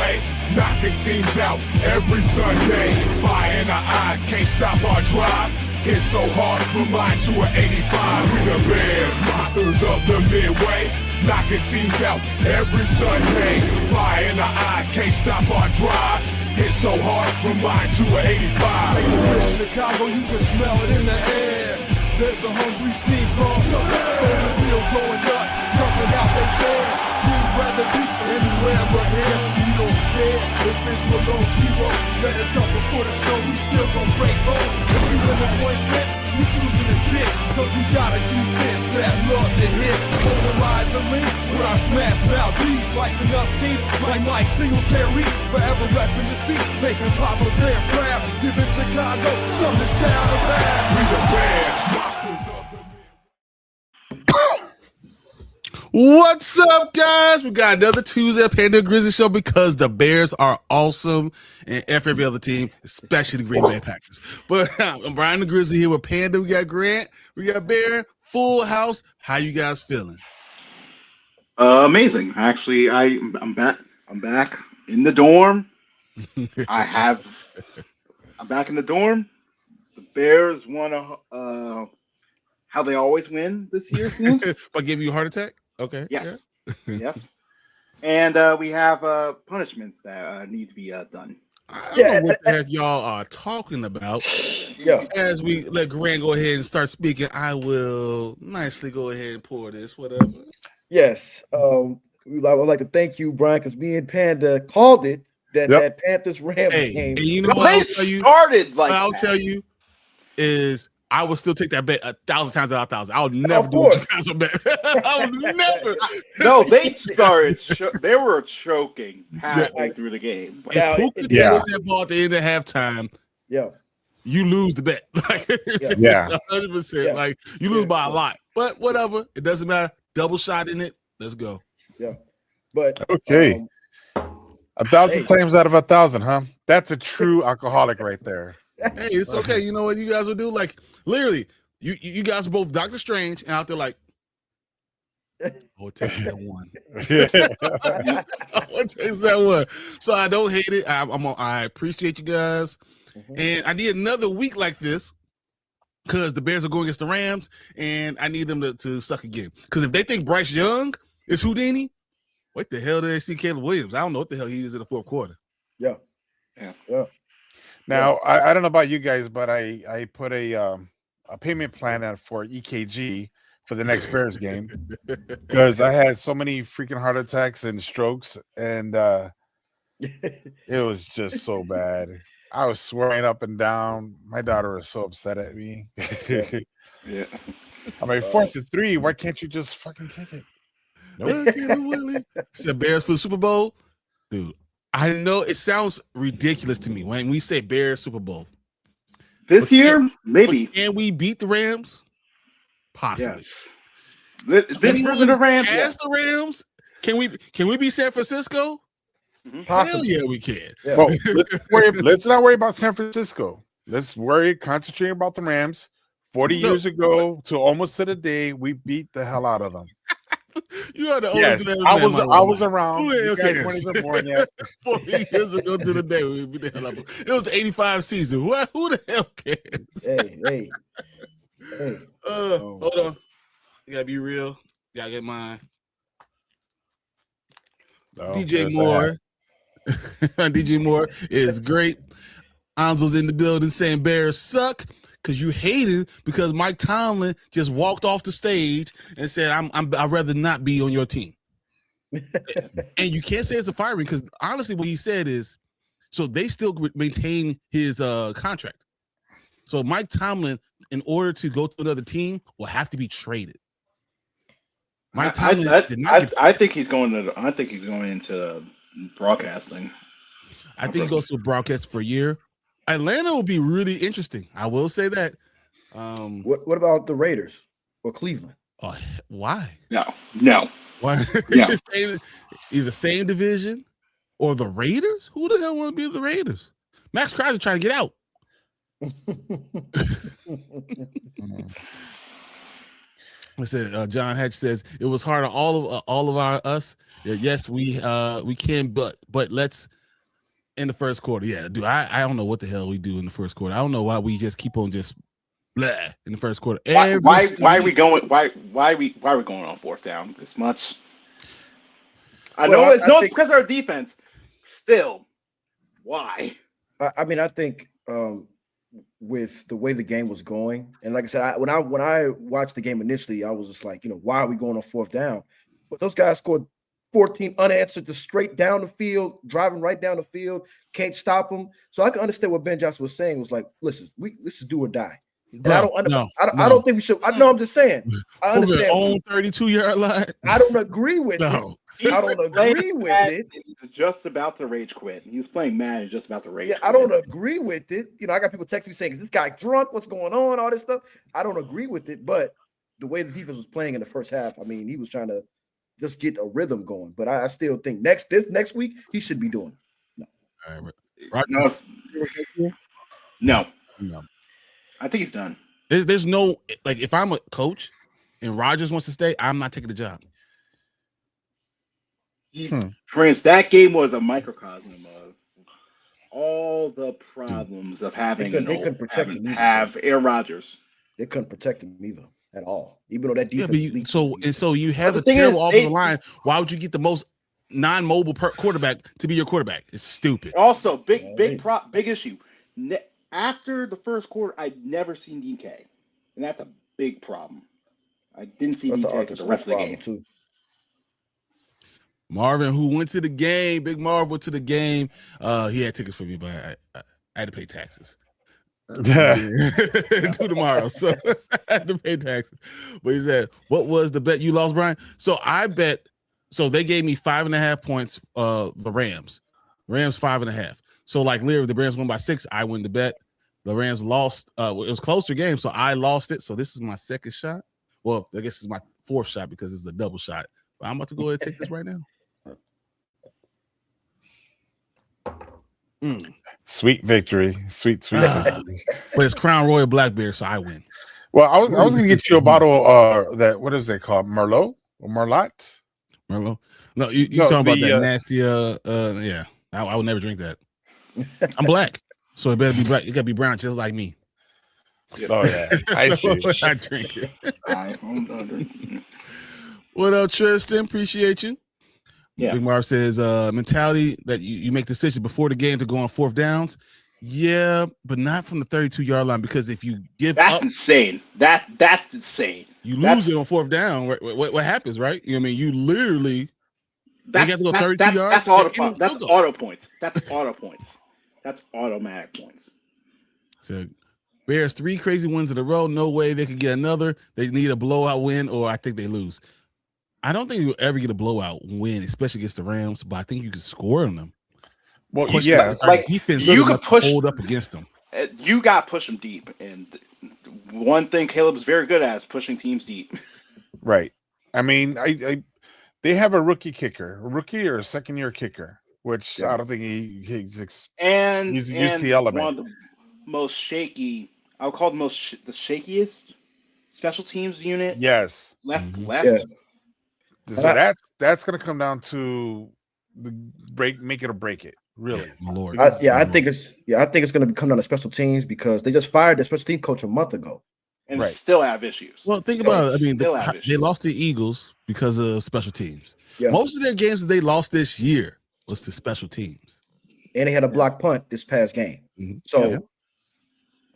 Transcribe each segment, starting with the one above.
midway, knocking teams out every Sunday. Fire in our eyes, can't stop our drive. Hit so hard, remind you of 85. We the Bears, monsters of the midway, knocking teams out every Sunday. Fire in our eyes, can't stop our drive. Hit so hard, remind you of 85. Take a real Chicago, you can smell it in the air. There's a hungry team called the Soldier Field going nuts, jumping out their chair. Teams rather be anywhere but here. We don't care if it's below zero. Let it talk before the snow, we still gon' break holes. If we win the point fit, we choosing to kick. Cause we got a defense that love to hit. Polarize the link with our smash mouth beats. Slicing up teams like Mike Singletary. Forever repping the seat, making Papa Bear proud. Giving Chicago something to shout about. We the Bears, monsters of the What's up, guys? We got another Tuesday Panda Grizzly show because the Bears are awesome and every other team, especially the Green Bay Packers. But I'm Brian the Grizzly here with Panda. We got Grant. We got Bear. Full house. How you guys feeling? Amazing. Actually, I'm back. I'm back in the dorm. I'm back in the dorm. The Bears won how they always win this year, seems. By giving you a heart attack? Okay. Yes. Yeah. Yes. And we have punishments that need to be done. I don't know what the heck y'all are talking about. Yeah. As we let Grant go ahead and start speaking, I will nicely go ahead and pour this, whatever. Yes. I would like to thank you, Brian, because me and Panda called it that Panthers Rams game. And you know what They started like I'll that. tell you is I will still take that bet 1,000 times out of 1,000. I'll never do what you guys will bet. I will never. No, they started. They were choking halfway through the game. If who could catch that ball at the end of halftime? Yeah. You lose the bet. Like, it's 100%. Yeah. Like, you lose by a lot. But whatever. It doesn't matter. Double shot in it. Let's go. Yeah. But okay. 1,000 times out of 1,000, huh? That's a true alcoholic right there. Hey, it's okay. You know what you guys will do? Like, literally, you guys are both Doctor Strange and out there like, oh, take that one. Oh, takes that one. So I don't hate it. I appreciate you guys. And I need another week like this because the Bears are going against the Rams, and I need them to suck again. Because if they think Bryce Young is Houdini, what the hell did they see Caleb Williams? I don't know what the hell he is in the fourth quarter. Yeah. Now, I don't know about you guys, but I put a payment plan out for EKG for the next Bears game because I had so many freaking heart attacks and strokes, and it was just so bad. I was swearing up and down. My daughter was so upset at me. Yeah. I'm like, 4th and 3. Why can't you just fucking kick it? Nope. Said Bears for the Super Bowl, dude. I know it sounds ridiculous to me when we say Bears Super Bowl. This year, maybe. Can we beat the Rams? Possibly. Yes. This version of the Rams. As the Rams, can we beat San Francisco? Possibly. Hell yeah, we can. Yeah. Well, let's not worry about San Francisco. Let's concentrate about the Rams. 40 years ago, to almost to the day, we beat the hell out of them. You are the only Yes, I was around. You guys weren't even born yet. 40 years ago to the day we beat the hell out of them. It was the 85 season. Who the hell cares? Hey. Hold on. You gotta be real. You gotta get mine. No, DJ Moore. DJ Moore is great. Anzo's in the building saying Bears suck because you hated because Mike Tomlin just walked off the stage and said, I'd rather not be on your team. And you can't say it's a firing because honestly what he said is, so they still maintain his contract. So Mike Tomlin, in order to go to another team, will have to be traded. Mike Tomlin I think he's going into broadcasting. I think he goes to broadcast for a year. Atlanta will be really interesting. I will say that. What about the Raiders or Cleveland? Why? No. Why? No. Either same division or the Raiders? Who the hell want to be the Raiders? Max Crosby trying to get out. I said John Hatch says it was hard on all of us. Yes, we can, but let's in the first quarter. Yeah, dude, I don't know what the hell we do in the first quarter. I don't know why we just keep on just blah in the first quarter. Why are we going on fourth down this much? I know it's not because of our defense. Still, why? I mean, I think with the way the game was going, and like I said, when I watched the game initially, I was just like, why are we going on fourth down? But those guys scored 14 unanswered, just straight down the field, driving right down the field, can't stop them. So I can understand what Ben Johnson was saying. Was like, listen, this is do or die. And I don't think we should. I'm just saying. I understand. Own 32-yard line. I don't agree with it. I don't agree with it. He's just about to rage quit. He was playing Madden, just about to rage quit. I don't agree with it. I got people texting me saying, "Is this guy drunk? What's going on? All this stuff." I don't agree with it, but the way the defense was playing in the first half, I mean, he was trying to just get a rhythm going. But I still think next week he should be doing it. No. All right. No. I think he's done. There's no, like, if I'm a coach and Rodgers wants to stay, I'm not taking the job. Prince, that game was a microcosm of all the problems of having have Aaron Rodgers. They couldn't protect him either at all, even though that defense. Yeah, so you have a terrible offensive line. Why would you get the most non-mobile quarterback to be your quarterback? It's stupid. Also, big issue. After the first quarter, I'd never seen DK, and that's a big problem. I didn't see DK for the rest of the game too. Marvin, who went to the game, Big Marv went to the game. He had tickets for me, but I had to pay taxes. Due tomorrow, so I had to pay taxes. But he said, "What was the bet you lost, Brian?" So I bet. So they gave me 5.5 points. The Rams 5.5. So like literally, the Rams won by 6. I win the bet. The Rams lost. It was a closer game, so I lost it. So this is my second shot. Well, I guess it's my fourth shot because it's a double shot. But I'm about to go ahead and take this right now. Sweet victory. Sweet victory. But it's Crown Royal Blackberry, so I win. Well, I was gonna get you a bottle that what is it called? Merlot or Merlot? Merlot. No, you talking about that nasty yeah. I would never drink that. I'm black, so it better be black. It gotta be brown just like me. Oh yeah. I see. I drink it. What up, Tristan? Appreciate you. Yeah. Big Marv says mentality that you make decisions before the game to go on fourth downs. Yeah, but not from the 32-yard line, because if you give that's up, insane. That's insane. You lose it on fourth down. What happens, right? You know what I mean, you literally they got to go 32 yards. That's auto points. That's auto points. That's automatic points. So Bears 3 crazy wins in a row. No way they could get another. They need a blowout win, or I think they lose. I don't think you'll ever get a blowout win, especially against the Rams, but I think you can score on them. Well, yeah, like you can hold up against them. You got to push them deep, and one thing Caleb is very good at is pushing teams deep. Right. I mean, they have a rookie or a second-year kicker, which I don't think he's UCL. One of the most shaky. I would call the shakiest special teams unit. Yes, left. Yeah. So that's going to come down to the make it or break it. Really, Lord. I think it's going to come down to special teams because they just fired their special team coach a month ago, and still have issues. Well, think about it. I mean, they lost the Eagles because of special teams. Yeah. Most of their games that they lost this year was to special teams, and they had a block punt this past game. Mm-hmm. So.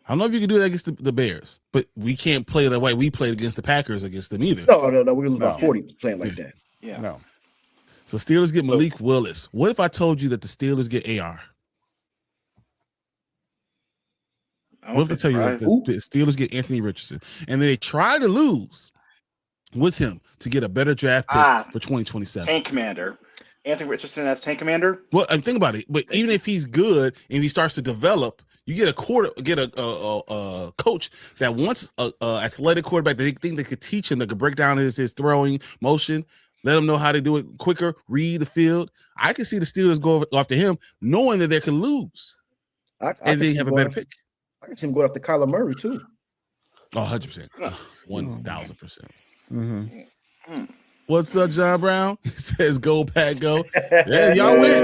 I don't know if you can do that against the Bears, but we can't play the way we played against the Packers against them either. No. We lose by 40 playing like that. Yeah. No. So Steelers get Malik Willis. What if I told you that the Steelers get AR? What if I tell you that the Steelers get Anthony Richardson and they try to lose with him to get a better draft pick for 2027? Tank commander. Anthony Richardson as tank commander? Well, I'm thinking about it. But even if he's good and he starts to develop, you get a coach that wants a athletic quarterback that they think they could teach him, that could break down his throwing motion, let him know how to do it quicker, read the field. I can see the Steelers go after him, knowing that they can lose, and they have a better pick. I can see him go after Kyler Murray too. Oh, 100%, 1,000%. What's up, John Brown? He says, "Go Pack, go!" Yeah, y'all win.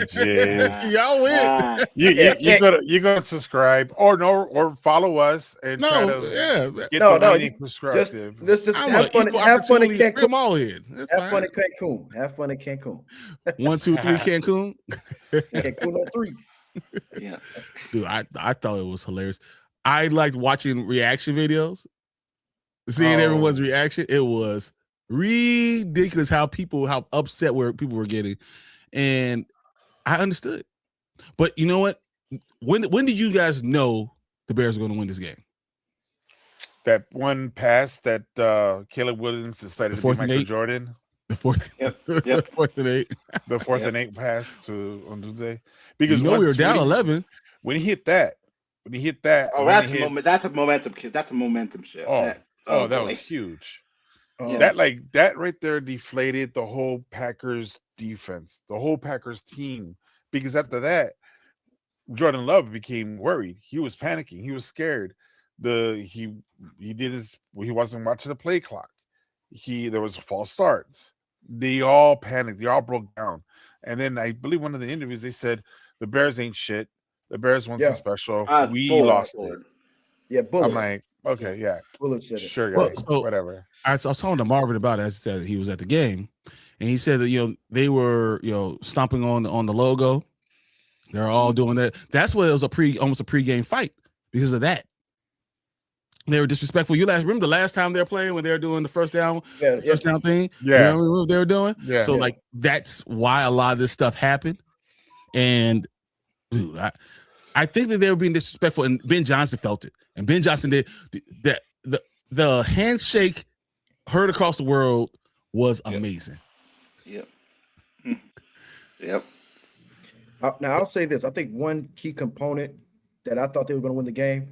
Jeez. Y'all win. You gotta subscribe or follow us and try No, to yeah. get No, the no, meaning Let's perspective. just I'm have an fun. equal Have fun in opportunity. Bring them Cancun. all in. That's Have fine. fun in Cancun. Have fun in Cancun. 1, 2, 3, Cancun. Cancun on 3. Yeah. Dude, I thought it was hilarious. I liked watching reaction videos, seeing everyone's reaction. It was ridiculous how upset people were getting, and I understood. But you know what? When did you guys know the Bears were going to win this game? That one pass that Caleb Williams decided to be Michael Jordan. The fourth, Yep. fourth and 8. The fourth and 8 pass to Ondunze. Because we were down 11. When he hit that. Oh, that's a moment. That's a momentum. That's a momentum shift. That was huge. That right there deflated the whole Packers defense, the whole Packers team. Because after that, Jordan Love became worried. He was panicking. He was scared. He wasn't watching the play clock. There was false starts. They all panicked. They all broke down. And then I believe one of the interviews they said the Bears ain't shit. The Bears won something special. We lost it. Yeah, Bullet. I'm like, okay, yeah. Bullet said it. Sure, guys. Whatever. I was talking to Marvin about it. I said he was at the game, and he said that they were stomping on the logo. They're all doing that. That's what it was almost a pregame fight because of that. They were disrespectful. Remember the last time they were playing when they were doing the first down thing? Yeah. You know what they were doing? Yeah. So like that's why a lot of this stuff happened. And dude, I think that they were being disrespectful, and Ben Johnson felt it. And Ben Johnson did that. The handshake heard across the world was amazing. Yep. Yep. Now I'll say this: I think one key component that I thought they were going to win the game,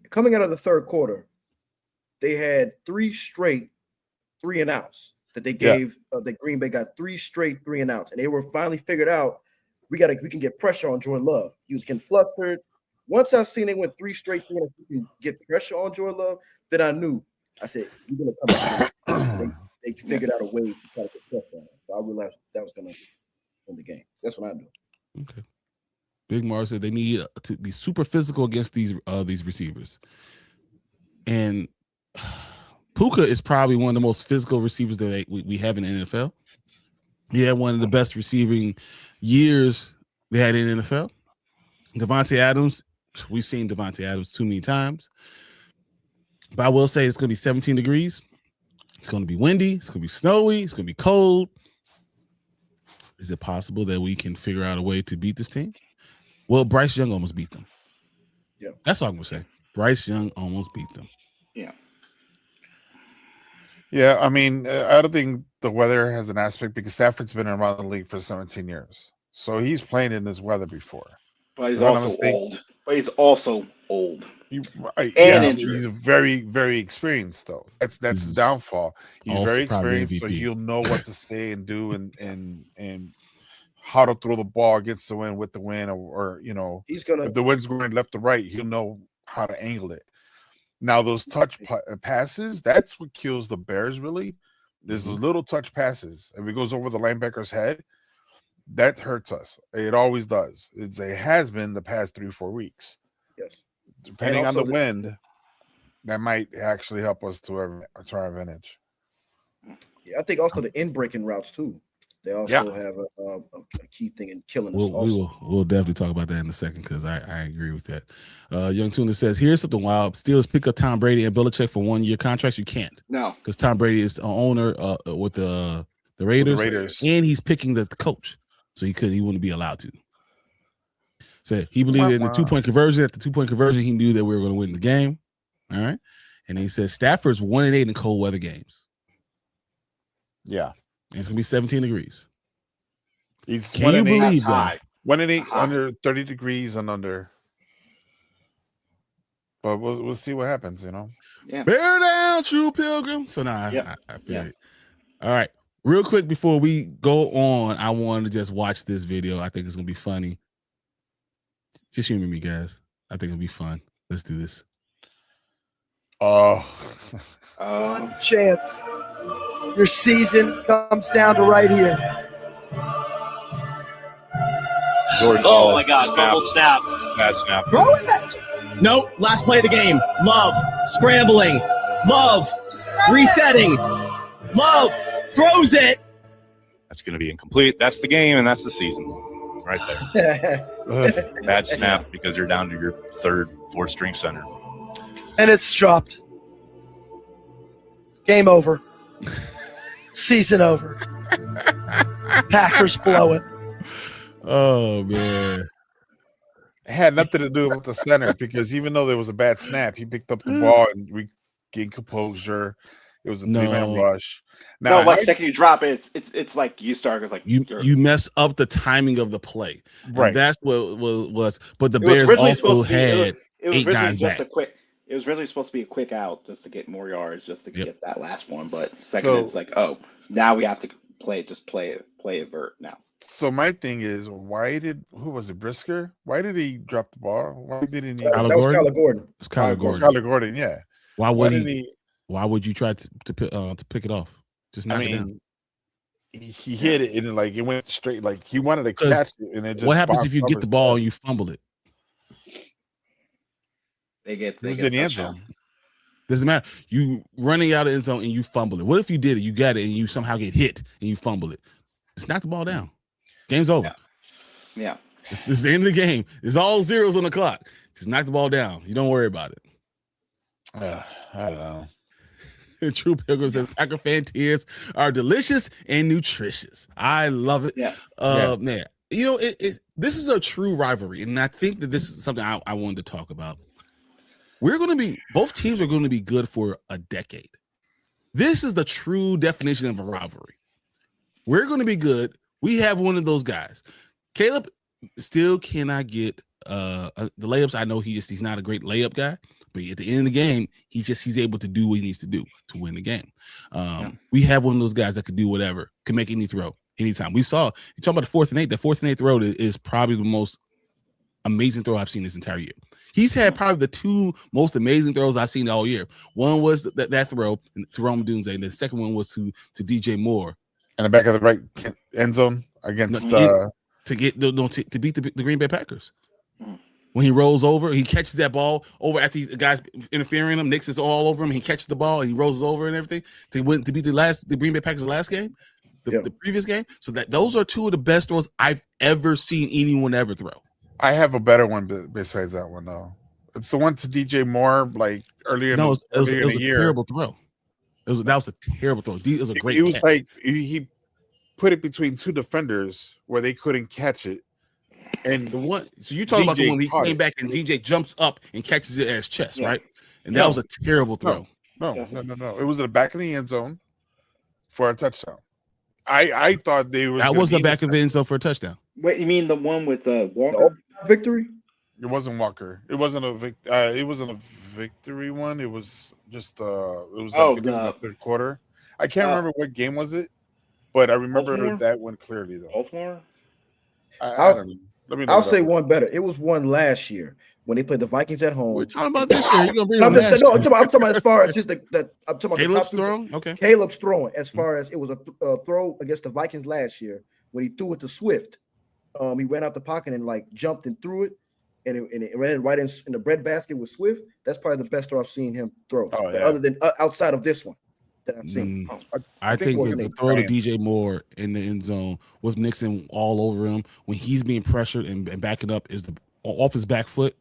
coming out of the third quarter, they had 3 straight 3-and-outs that they gave. That Green Bay got 3 straight 3-and-outs, and they were finally figured out. We can get pressure on Jordan Love. He was getting flustered. Once I seen they went 3 straight 3-and-outs, you can get pressure on Jordan Love. Then I knew. I said, "You're gonna come back." They figured out a way to try to get pressure on him. So I realized that was gonna win the game. That's what I knew. Okay. Big Mar said they need to be super physical against these receivers. And Puka is probably one of the most physical receivers that we have in the NFL. He had one of the best receiving years they had in the NFL. Devontae Adams, we've seen Devontae Adams too many times. But I will say it's going to be 17 degrees. It's going to be windy. It's going to be snowy. It's going to be cold. Is it possible that we can figure out a way to beat this team? Well, Bryce Young almost beat them. Yeah. That's all I'm going to say. Bryce Young almost beat them. Yeah. Yeah, I mean, I don't think the weather has an aspect because Stafford's been around the league for 17 years. So he's played in this weather before. But he's also old. He's very, very experienced, though. That's the downfall. He's very experienced, so he'll know what to say and do and how to throw the ball against the wind with the wind, or he's gonna, if the wind's going left to right, he'll know how to angle it. Now, those touch passes, that's what kills the Bears, really. There's those little touch passes. If it goes over the linebacker's head, that hurts us. It always does. It has been the past 3-4 weeks. Yes. Depending on the wind, that might actually help us to our advantage. Yeah, I think also the in-breaking routes, too. They also have a key thing in killing us. We'll definitely talk about that in a second because I agree with that. Young Tuna says, here's something wild. Steelers pick up Tom Brady and Belichick for 1-year contracts. You can't. No. Because Tom Brady is the owner with the Raiders. And he's picking the coach. So he wouldn't be allowed to. So he believed in the 2-point conversion. At the 2-point conversion, he knew that we were going to win the game. All right. And he says Stafford's 1-8 in cold weather games. Yeah. And it's going to be 17 degrees. Can you believe that? 1-8 high. Under 30 degrees and under. But we'll see what happens, Yeah. Bear down, true pilgrim. So now I feel it. All right. Real quick before we go on, I want to just watch this video. I think it's going to be funny. Just humor me, guys. I think it'll be fun. Let's do this. Oh, Uh, Chance. Your season comes down to right here. Jordan. Oh my God, fumbled snap. Bad snap. Throw it. Nope. Last play of the game. Love. Scrambling. Love. Resetting. Love. Throws it. That's going to be incomplete. That's the game, and that's the season right there. Bad snap because you're down to your third, fourth string center. And it's dropped. Game over. Season over. Packers blow it. Oh man. It had nothing to do with the center because even though there was a bad snap, he picked up the ball and regained composure. It was a three-man rush. No, like second you drop it, it's like you start with like you mess up the timing of the play. Right. And that's what was. But the It was Bears originally also supposed to be- had it was 8 originally guys just back. a quick. It was really supposed to be a quick out just to get more yards, just to Yep. get that last one. But second, So- it's like, oh, now we have to play it vert now. So my thing is, who was it, Brisker? Why did he drop the ball? Why didn't he? Kyler That was Gordon? Kyler Gordon. It's Kyler Gordon. Kyler Gordon, yeah. Why Why would didn't he? he? Why would you try to pick it off? Just knock I it down. mean, he hit it and like it went straight. Like he wanted to 'Cause catch it, and it just. What happens bounced if you off get his the ball head. and you fumble it? It was in the end zone. Doesn't matter. You running out of the end zone and you fumble it. What if you did it? You got it and you somehow get hit and you fumble it. Just knock the ball down. Game's over. Yeah. It's the end of the game. It's all zeros on the clock. Just knock the ball down. You don't worry about it. I don't know. True Pilgrim says Packer fan tears are delicious and nutritious. I love it. Yeah. Man, you know, this is a true rivalry, and I think that this is something I wanted to talk about. Both teams are going to be good for a decade. This is the true definition of a rivalry. We're going to be good. We have one of those guys. Caleb still cannot get the layups. I know he's not a great layup guy, but at the end of the game, he's able to do what he needs to do to win the game. We have one of those guys that could do whatever, can make any throw anytime. We saw you talking about the 4th and 8. The 4th and 8th throw is probably the most amazing throw I've seen this entire year. He's had probably the 2 most amazing throws I've seen all year. One was that throw to Rome Dunze, and the second one was to DJ Moore. In the back of the right end zone against to beat the Green Bay Packers. When he rolls over, he catches that ball over after the guys interfering him. Nix is all over him. He catches the ball and he rolls over and everything to beat the Green Bay Packers last game, the previous game. So those are 2 of the best throws I've ever seen anyone ever throw. I have a better one besides that one though. It's the one to DJ Moore, like earlier. No, it was in a the year. terrible throw. That was a terrible throw. It was a great. It was catch. like he put it between 2 defenders where they couldn't catch it. And the one, so you're talking about the one he came back and DJ jumps up and catches it at his chest, right? And that was a terrible throw. No. It was in the back of the end zone for a touchdown. I thought they was that was the back of the end zone for a touchdown. Wait, you mean the one with Walker? Victory? It wasn't Walker. It wasn't a victory one. It was just it was in the 3rd quarter. I can't remember what game was it, but I remember Baltimore? that one clearly though. Baltimore? I don't know. I'll say one better. It was one last year when they played the Vikings at home. We're talking about this year. You're gonna bring I'm up just saying, no, I'm talking about as far as just I'm talking about Caleb's the top throwing. Okay, Caleb's throwing. As far as it was a throw against the Vikings last year when he threw it to Swift. He ran out the pocket and like jumped and threw it, and it ran right in the breadbasket with Swift. That's probably the best throw I've seen him throw. Oh, But other than outside of this one that I've seen. I think we're the gonna throw to DJ Moore in the end zone with Nixon all over him when he's being pressured and backing up is off his back foot.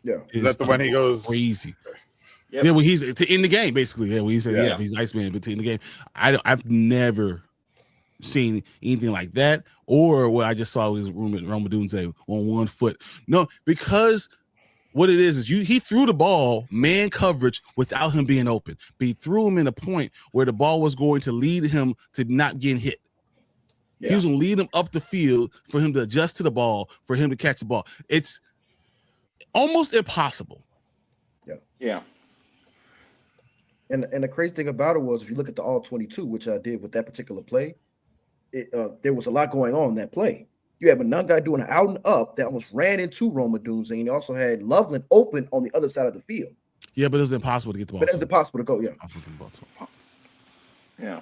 Yeah, is that the one he goes crazy? Yep. Yeah, when he's to end the game, basically. Yeah, when he said, Yeah. he's Iceman, but to end the game. I've never seen anything like that, or what I just saw was Rome Dunze on 1 foot. No, because what it is he threw the ball man coverage without him being open. But he threw him in a point where the ball was going to lead him to not getting hit. Yeah. He was going to lead him up the field for him to adjust to the ball, for him to catch the ball. It's almost impossible. Yeah. And the crazy thing about it was, if you look at the all 22, which I did with that particular play, there was a lot going on in that play. You had another guy doing an out and up that almost ran into Rome Dunze, and he also had Loveland open on the other side of the field. Yeah, but it was impossible to get the ball. But it's impossible to go. Yeah. Impossible to get the ball to him. Yeah.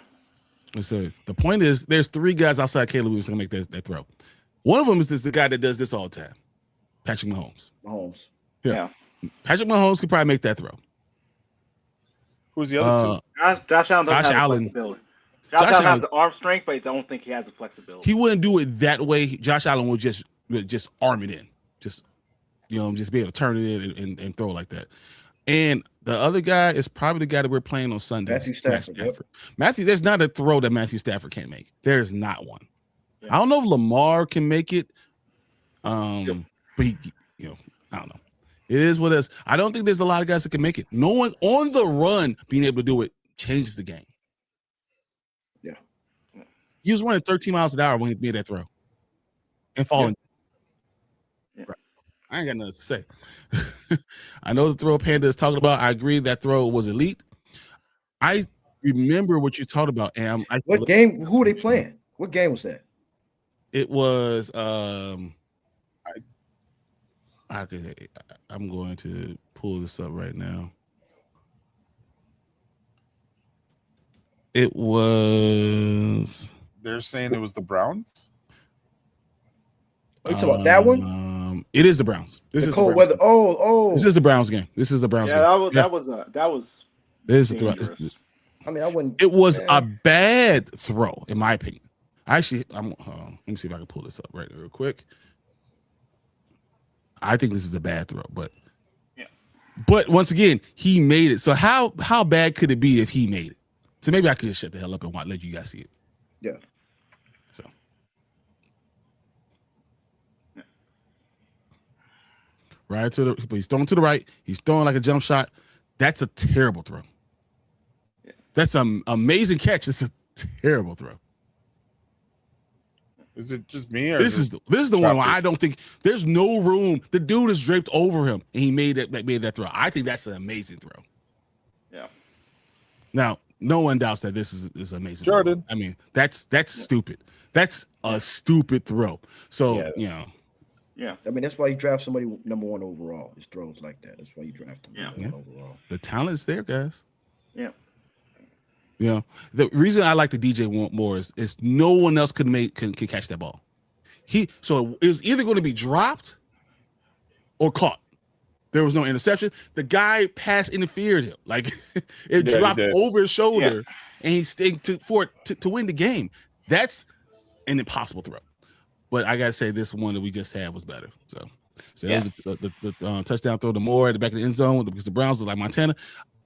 So the point is, there's 3 guys outside Caleb Williams going to make that throw. One of them is the guy that does this all the time, Patrick Mahomes. Yeah. Patrick Mahomes could probably make that throw. Who's the other two? Josh Allen doesn't Josh have Allen. the flexibility. Josh Allen has the arm strength, but I don't think he has the flexibility. He wouldn't do it that way. Josh Allen would just arm it in, just be able to turn it in and throw like that. And the other guy is probably the guy that we're playing on Sunday. Matthew Stafford. Yep. Matthew, there's not a throw that Matthew Stafford can't make. There is not one. Yeah. I don't know if Lamar can make it. But he, I don't know. It is what it is. I don't think there's a lot of guys that can make it. No one on the run being able to do it changes the game. Yeah. He was running 13 miles an hour when he made that throw and falling. Yeah. I ain't got nothing to say. I know the throw Panda is talking about. I agree that throw was elite. I remember what you talked about, Am. What game? Who were they playing? What game was that? It was I'm going to pull this up right now. It was. They're saying it was the Browns. Are you talking about that one? It is the Browns. This the is cold the Browns weather. game. Oh. This is the Browns game. This is the Browns game. That was. This dangerous. is I mean, I wouldn't. It was a bad throw, in my opinion. Actually, let me see if I can pull this up right real quick. I think this is a bad throw, but once again, he made it. So how bad could it be if he made it? So maybe I could just shut the hell up and let you guys see it. Yeah. So. Right to the, but he's throwing to the right. He's throwing like a jump shot. That's a terrible throw. That's an amazing catch. It's a terrible throw. Is it just me? Or this is the one where I don't think there's no room. The dude is draped over him, and he made that throw. I think that's an amazing throw. Yeah. Now, no one doubts that this is amazing. Jordan. Throw. I mean, that's stupid. That's a stupid throw. So Yeah. I mean, that's why you draft somebody number 1 overall. His throws like that. That's why you draft him number 1 overall. The talent is there, guys. Yeah. The reason I like the DJ more is no one else can catch that ball. So it was either going to be dropped or caught. There was no interception. The guy pass interfered him. Like it dropped over his shoulder, and he stayed to win the game. That's an impossible throw. But I gotta say, this one that we just had was better. So that was the touchdown throw to Moore at the back of the end zone because the Browns was like Montana.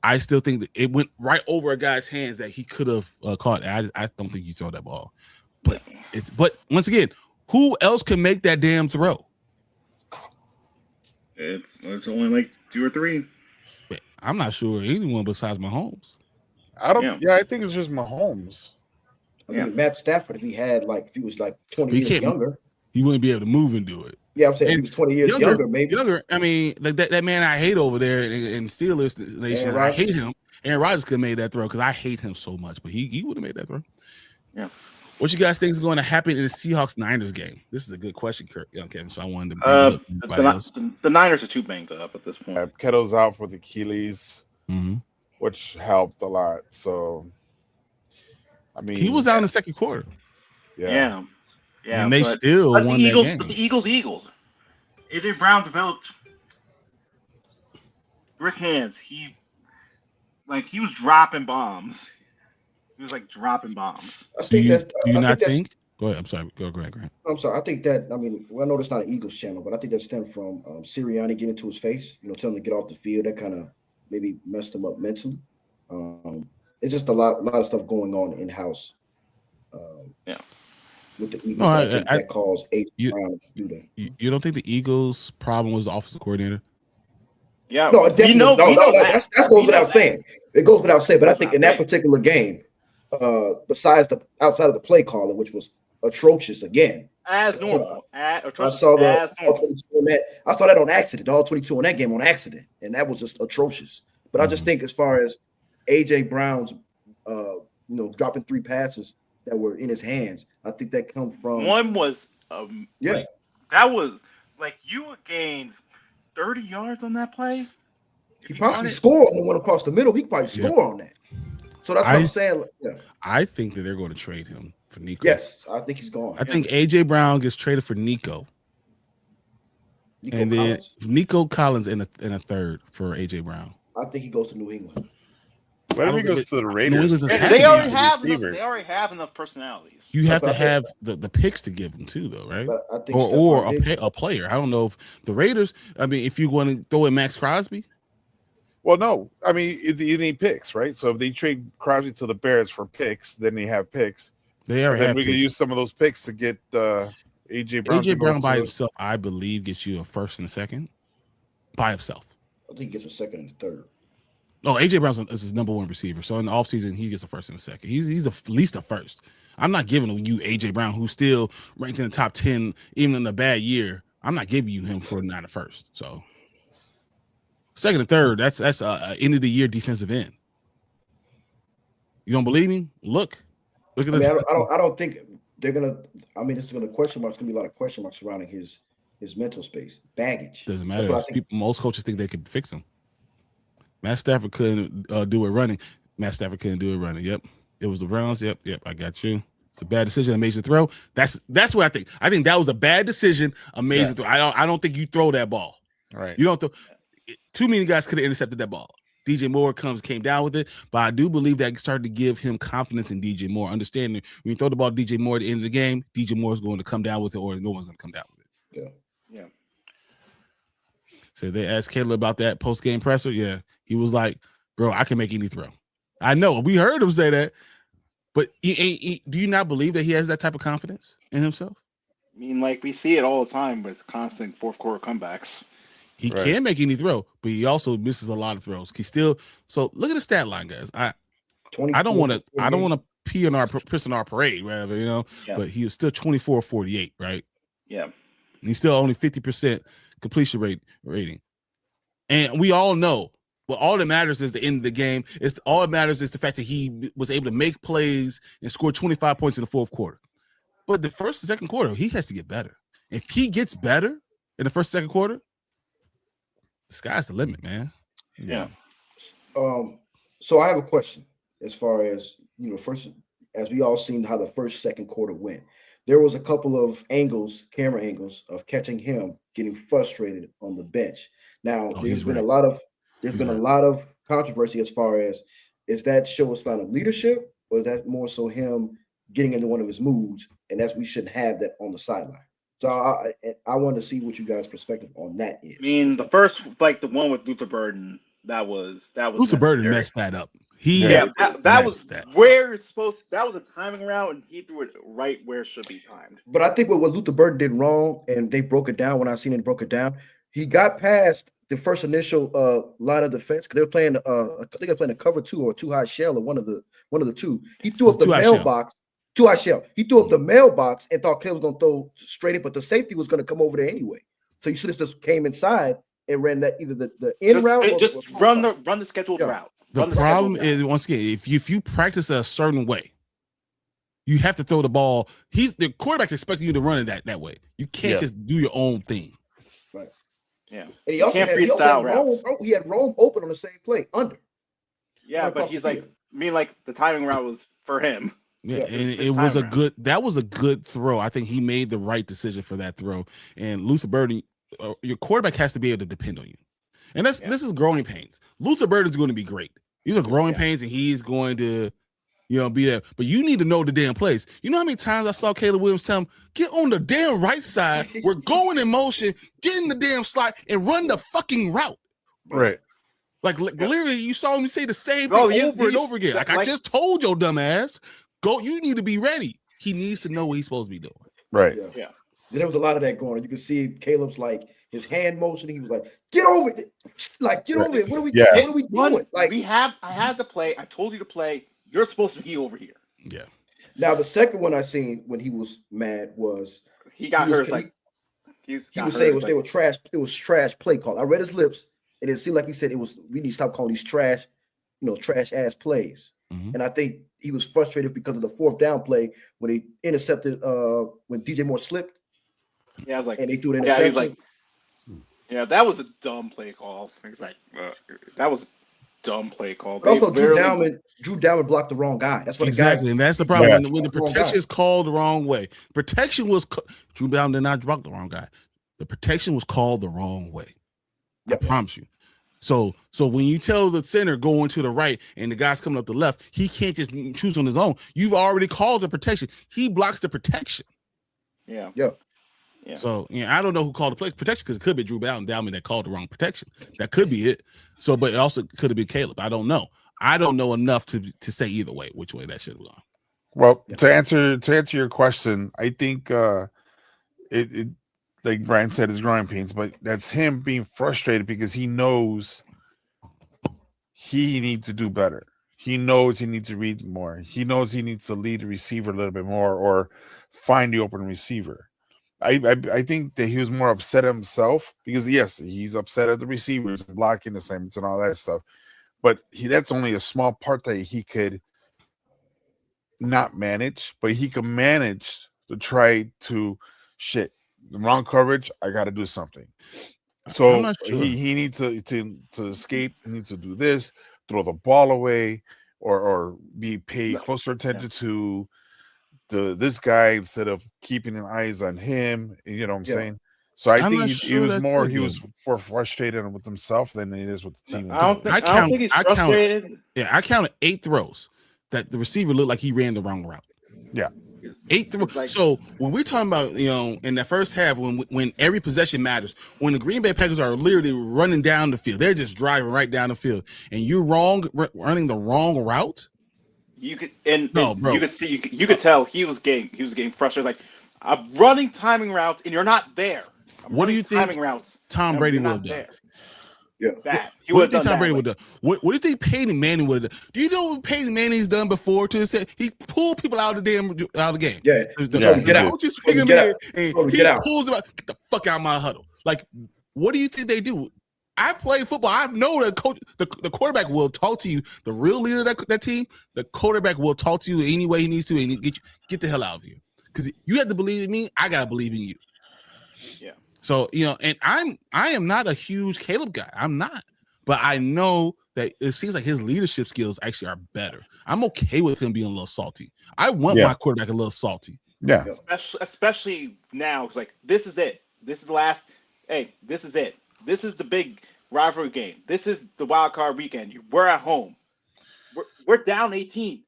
I still think that it went right over a guy's hands that he could have caught. I don't think he threw that ball. But once again, who else can make that damn throw? It's only like 2 or 3. I'm not sure anyone besides Mahomes. I don't. Yeah, I think it's just Mahomes. I mean, Matt Stafford, if he was like 20 years younger, he wouldn't be able to move and do it. Yeah, I'm saying if he was 20 years younger, maybe. I mean, like that man I hate over there in Steelers Nation, I hate him. Aaron Rodgers could have made that throw because I hate him so much, but he would have made that throw. Yeah. What you guys think is going to happen in the Seahawks-Niners game? This is a good question, Kevin. So I wanted to bring it up. The Niners are too banged up at this point. Kettle's out for the Achilles, which helped a lot. So, I mean, he was out in the second quarter. Yeah. And they still won that game. But the Eagles. AJ Brown developed brick hands. He was dropping bombs. He was like dropping bombs. Do you not think? Go ahead. I'm sorry. Go ahead, Grant. I'm sorry. I think that, I mean, I know it's not an Eagles channel, but I think that stemmed from Sirianni getting to his face, telling him to get off the field. That kind of maybe messed him up mentally. It's just a lot of stuff going on in-house. With the Eagles, I think that caused AJ Brown to do that. You don't think the Eagles' problem was the offensive coordinator? Yeah. No, definitely. That goes without saying. It goes without saying. But I think in that particular game, besides outside of the play calling, which was atrocious again. As normal. I saw all 22 on that. I saw that on accident. All 22 on that game on accident, and that was just atrocious. But I just think as far as AJ Brown's, dropping 3 passes that were in his hands, I think that comes from one was that was like you gained 30 yards on that play. He possibly score on the one across the middle. He could probably score on that. So that's what I'm saying. Yeah. I think that they're going to trade him for Nico. Yes, I think he's gone. I think AJ Brown gets traded for Nico. And then Nico Collins in a third for AJ Brown. I think he goes to New England. What if he goes to the Raiders? They already have enough personalities. You have to have the picks to give them too, though, right? I think or a player. I don't know if the Raiders. I mean, if you want to throw in Max Crosby. Well, no. I mean, you need picks, right? So if they trade Crosby to the Bears for picks, then they have picks. They already then have we can use some of those picks to get AJ Brown. AJ Brown by himself, I believe, gets you a first and a second by himself. I think he gets a second and a third. Oh, AJ Brown is his number one receiver. So in the offseason, he gets a first and a second. He's at least a first. I'm not giving you AJ Brown, who's still ranked in the top 10, even in a bad year. I'm not giving you him for not a first. So second and third, that's end of the year defensive end. You don't believe me? Look at this. I don't think they're gonna. I mean, it's gonna question marks. It's gonna be a lot of question marks surrounding his mental space, baggage. Doesn't matter. Most coaches think they could fix him. Matt Stafford couldn't do it running. Matt Stafford couldn't do it running. Yep, it was the Browns. Yep, I got you. It's a bad decision. Amazing throw. That's what I think. I think that was a bad decision. Amazing throw. I don't think you throw that ball. Right. You don't throw. Too many guys could have intercepted that ball. DJ Moore came down with it, but I do believe that started to give him confidence in DJ Moore. Understanding when you throw the ball to DJ Moore at the end of the game, DJ Moore is going to come down with it, or no one's going to come down with it. Yeah. So they asked Caleb about that post-game presser. Yeah, he was like, "Bro, I can make any throw." I know we heard him say that, but do you not believe that he has that type of confidence in himself? I mean, like we see it all the time with constant fourth quarter comebacks. He can make any throw, but he also misses a lot of throws. He still look at the stat line, guys. I don't want to piss on our parade, rather, but he was still 24-48, right? Yeah. And he's still only 50% completion rating. And we all know, well, all that matters is the end of the game. All that matters is the fact that he was able to make plays and score 25 points in the fourth quarter. But the first and second quarter, he has to get better. If he gets better in the first and second quarter, the sky's the limit, man. Yeah. So I have a question as far as, first, as we all seen how the first, second quarter went. There was a couple of camera angles of catching him getting frustrated on the bench. Now, there's been a lot of controversy as far as, is that show a sign of leadership, or is that more so him getting into one of his moods, and we shouldn't have that on the sideline? So I want to see what you guys' perspective on that is. I mean, the first, like the one with Luther Burden, that was Luther Burden messed that up. That was where it's supposed. That was a timing route, and he threw it right where it should be timed. But I think what Luther Burden did wrong, and they broke it down when I seen it broke it down. He got past the first initial line of defense because they were playing. I think they were playing a cover 2 or 2 high shell, or one of the two. He threw up the mailbox. 2 high shell. He threw up the mailbox and thought Caleb was going to throw straight in, but the safety was going to come over there anyway. So you should have just came inside and ran that either the in route or just run the scheduled route. The problem is, once again, if you practice a certain way, you have to throw the ball. The quarterback's expecting you to run it that way. You can't just do your own thing. Right. Yeah. And he also had Rome open on the same play under. Yeah, but he's like, the timing route was for him. Yeah, and it was that was a good throw. I think he made the right decision for that throw. And Luther Burden, your quarterback has to be able to depend on you. And this is growing pains. Luther Burden is going to be great. These are growing pains, and he's going to, be there. But you need to know the damn place. You know how many times I saw Caleb Williams tell him, get on the damn right side. We're going in motion, get in the damn slot, and run the fucking route. Right. Like literally, you saw him say the same thing over and over again. Like I just told your dumb ass. Go, you need to be ready. He needs to know what he's supposed to be doing. Right. Yeah. There was a lot of that going on. You can see Caleb's like his hand motion. He was like, "Get over it! Like, get over it! What are we doing? Like, I had to play. I told you to play. You're supposed to be over here." Yeah. Now the second one I seen when he was mad was he got hurt. He was saying they were trash. It was trash play call. I read his lips, and it seemed like he said it was. We need to stop calling these trash, trash ass plays. Mm-hmm. And I think he was frustrated because of the fourth down play when he intercepted when DJ Moore slipped. Yeah, I was like, and they threw an interception. Yeah, that was a dumb play call. It's like that was a dumb play call. But also, Drew Dalman blocked the wrong guy. That's what exactly, and that's the problem. When the protection is called the wrong way, protection was Drew Dalman did not block the wrong guy. The protection was called the wrong way. I promise you. So when you tell the center going to the right and the guy's coming up the left, he can't just choose on his own. You've already called the protection. He blocks the protection. Yeah. Yeah. Yeah. So I don't know who called the protection because it could be Drew Dalman that called the wrong protection. That could be it. So, but it also could have been Caleb. I don't know. I don't know enough to say either way which way that should have gone. Well, to answer your question, I think it like Brian said, is growing pains, but that's him being frustrated because he knows he needs to do better. He knows he needs to read more. He knows he needs to lead the receiver a little bit more or find the open receiver. I think that he was more upset at himself because, yes, he's upset at the receivers, blocking assignments and all that stuff. But that's only a small part that he could not manage, but he can manage to try to the wrong coverage. I got to do something. So he needs to escape. He needs to do this, throw the ball away, or be paid closer attention to this guy instead of keeping eyes on him. You know what I'm saying? So I think he was more frustrated with himself than it is with the team. I don't think he's frustrated. I counted 8 throws that the receiver looked like he ran the wrong route. Yeah. 8 throws. So when we're talking about, in the first half, when every possession matters, when the Green Bay Packers are literally running down the field, they're just driving right down the field, and you're running the wrong route. You could you could tell he was getting frustrated. Like, I'm running timing routes and you're not there. What do you think timing routes? Tom Brady would have done? Yeah, that he would have done. Tom Brady would have done? What do you think Peyton Manning would have done? Do you know what Peyton Manning's done before? He pulled people out of the game. Yeah, get out. Just pick him in and he pulls them out. Get the fuck out of my huddle. Like, what do you think they do? I play football. I know that coach, the quarterback will talk to you. The real leader of that team, the quarterback will talk to you any way he needs to, and get the hell out of here. Because you have to believe in me. I gotta believe in you. Yeah. So and I am not a huge Caleb guy. I'm not, but I know that it seems like his leadership skills actually are better. I'm okay with him being a little salty. I want my quarterback a little salty. Yeah. Especially now, it's like, this is it. This is the last. Hey, this is it. This is the big rivalry game. This is the wild card weekend. We're at home. We're down 18.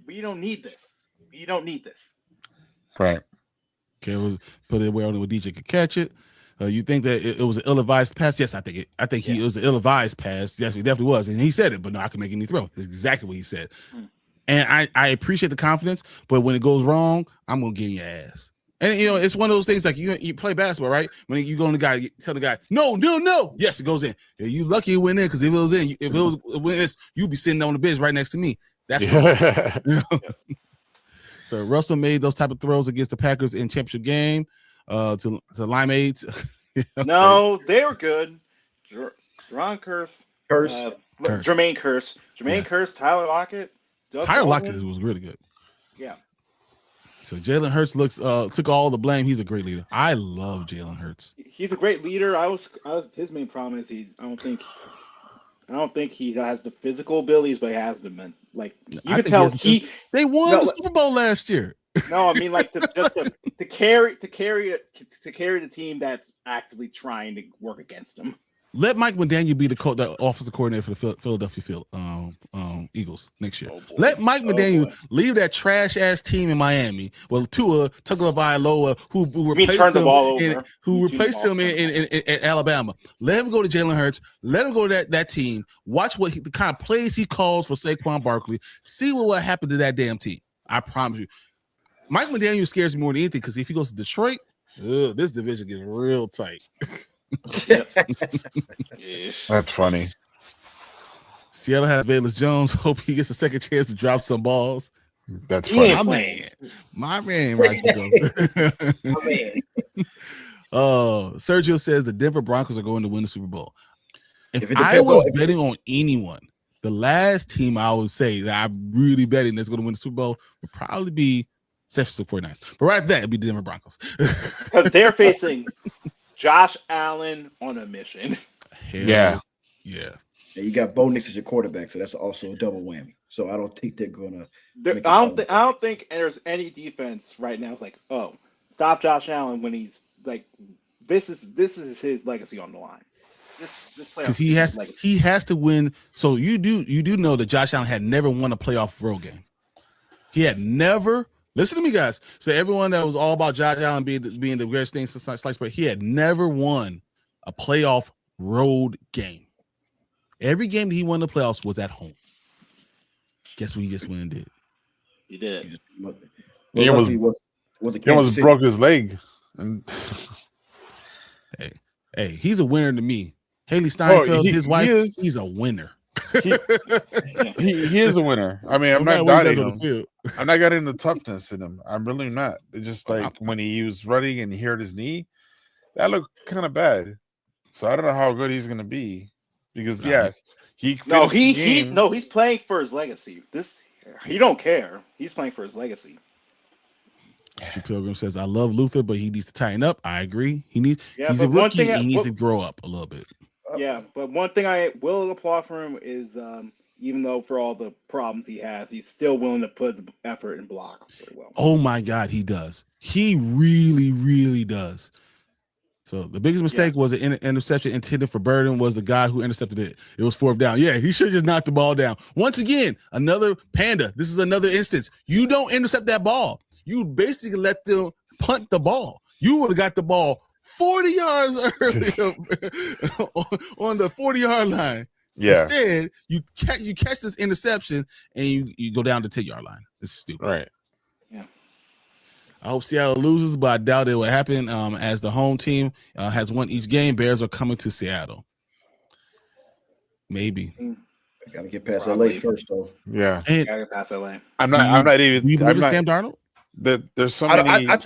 We don't need this. You don't need this. Right. Okay, we'll put it where only DJ could catch it. You think that it was an ill-advised pass? Yes, I think it. I think it was an ill-advised pass. Yes, it definitely was, and he said it. But no, I can make any throw. That's exactly what he said. And I appreciate the confidence, but when it goes wrong, I'm gonna get in your ass. And it's one of those things like you play basketball, right? When you go on the guy, you tell the guy, no. Yes, it goes in. You lucky it went in because if it was you'd be sitting on the bench right next to me. That's So Russell made those type of throws against the Packers in championship game to Limeades. Okay. No, they were good. Jermaine Curse, Tyler Lockett. Tyler Lockett was really good. Yeah. So Jalen Hurts took all the blame. He's a great leader. I love Jalen Hurts. He's a great leader. His main problem is I don't think he has the physical abilities, but he has them. Man. Like, you can tell they won the Super Bowl last year. No, I mean, like, to carry the team that's actively trying to work against him. Let Mike McDaniel be the offensive coordinator for the Philadelphia Eagles next year. Let Mike McDaniel leave that trash ass team in Miami. Well, Tua Tagovailoa, who replaced him in Alabama. Let him go to Jalen Hurts. Let him go to that team. Watch the kind of plays he calls for Saquon Barkley. See what will happen to that damn team. I promise you. Mike McDaniel scares me more than anything because if he goes to Detroit, this division gets real tight. That's funny. Seattle has Velus Jones. Hope he gets a second chance to drop some balls. That's funny. My man, right? Sergio says the Denver Broncos are going to win the Super Bowl. If I was betting on anyone, the last team I would say that I'm really betting that's going to win the Super Bowl would probably be San Francisco 49ers. But right there, it'd be the Denver Broncos. Because they're facing Josh Allen on a mission. Hell Yeah. yeah. And you got Bo Nix as your quarterback, so that's also a double whammy. So I don't think they're gonna. I don't think there's any defense right now. It's like, oh, stop Josh Allen when he's like, this is his legacy on the line. This playoff Because he has to win. So you do know that Josh Allen had never won a playoff road game. He had never. Listen to me, guys. So everyone that was all about Josh Allen being the greatest thing since sliced bread, he had never won a playoff road game. Every game that he won in the playoffs was at home. Guess what he just went and did? He did. He almost broke his leg. And hey, he's a winner to me. Haley Steinfeld, his wife, he's a winner. He is a winner. I mean, I'm not doubting him. I'm not getting the toughness in him. I'm really not. It's just like when he was running and he hurt his knee, that looked kind of bad. So I don't know how good he's going to be because he's playing for his legacy. He don't care. He's playing for his legacy. Pilgrim says, "I love Luther, but he needs to tighten up." I agree. He's a rookie. He needs to grow up a little bit. Yeah, but one thing I will applaud for him is even though for all the problems he has, he's still willing to put the effort and block very well. Oh my God, he does. He really, really does. So the biggest mistake was an interception intended for Burden was the guy who intercepted it. It was 4th down. Yeah, he should just knock the ball down. Once again, another Panda. This is another instance. You don't intercept that ball. You basically let them punt the ball. You would have got the ball 40 yards earlier on the 40-yard line. Yeah. Instead, you catch this interception and you go down the 10-yard line. It's stupid. Right. Yeah. I hope Seattle loses, but I doubt it will happen. As the home team has won each game, Bears are coming to Seattle. Maybe. I gotta get past LA first, though. Yeah. Gotta get past LA. I'm not even. You believe in Sam Darnold? There's so many. I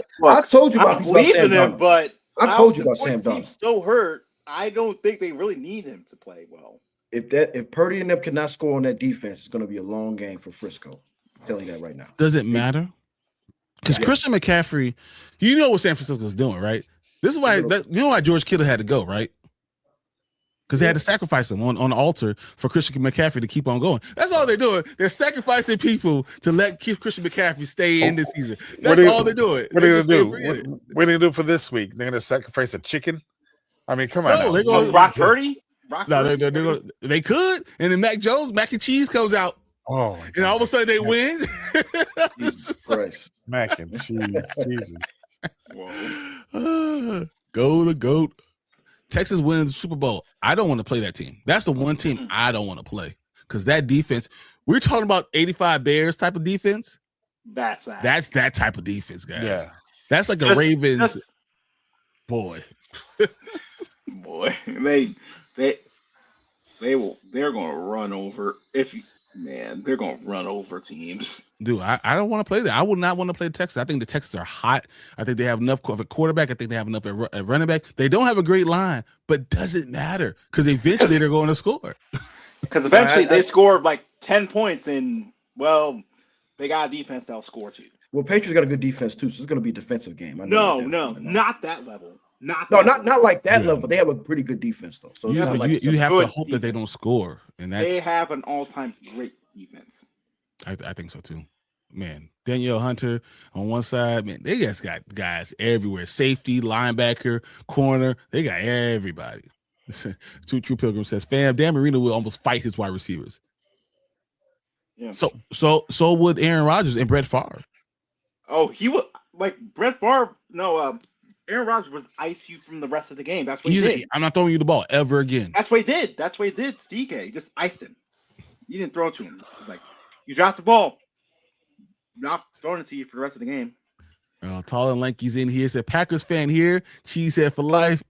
told you about Sam Darnold, but I told you about Sam Darnold. He's so hurt. I don't think they really need him to play well. If Purdy and them cannot score on that defense, it's going to be a long game for Frisco. I'm telling you that right now. Does it matter? Because Christian McCaffrey, you know what San Francisco's doing, right? This is why you know why George Kittle had to go, right? Because they had to sacrifice him on the altar for Christian McCaffrey to keep on going. That's all they're doing. They're sacrificing people to let Christian McCaffrey stay in this season. That's all they're doing. What are they going to do? What are they going to do for this week? They're going to sacrifice a chicken? I mean, come on. No, they're going Brock Purdy? They could. And then Mac and Cheese comes out. Oh, and all of a sudden they win. Jesus Christ. Mac and Cheese. Jesus. Go the GOAT. Texas winning the Super Bowl. I don't want to play that team. That's the one team I don't want to play because that defense. We're talking about 85 Bears type of defense. That's that type of defense, guys. Yeah, that's like a Ravens. Boy, they're going to run over they're going to run over teams. Dude, I don't want to play that. I would not want to play Texas. I think the Texans are hot. I think they have enough of a quarterback. I think they have enough at running back. They don't have a great line, but doesn't matter because eventually they're going to score. Because eventually they score like 10 points and, they got a defense that'll score too. Well, Patriots got a good defense too, so it's going to be a defensive game. No, not that level. Not like that level, but they have a pretty good defense though. So you have to hope that they don't score, and they have an all-time great defense. I think so too, man. Danielle Hunter on one side, man. They just got guys everywhere: safety, linebacker, corner. They got everybody. True Pilgrim says, "Fam, Dan Marino will almost fight his wide receivers." Yeah. So would Aaron Rodgers and Brett Favre. Oh, he would like Brett Favre. No, Aaron Rodgers was ice you from the rest of the game. That's what he did. I'm not throwing you the ball ever again. That's what he did. DK just iced him. You didn't throw it to him. It was like, you dropped the ball. Not throwing it to you for the rest of the game. Tall and lanky's in here. Said Packers fan here. Cheesehead for life.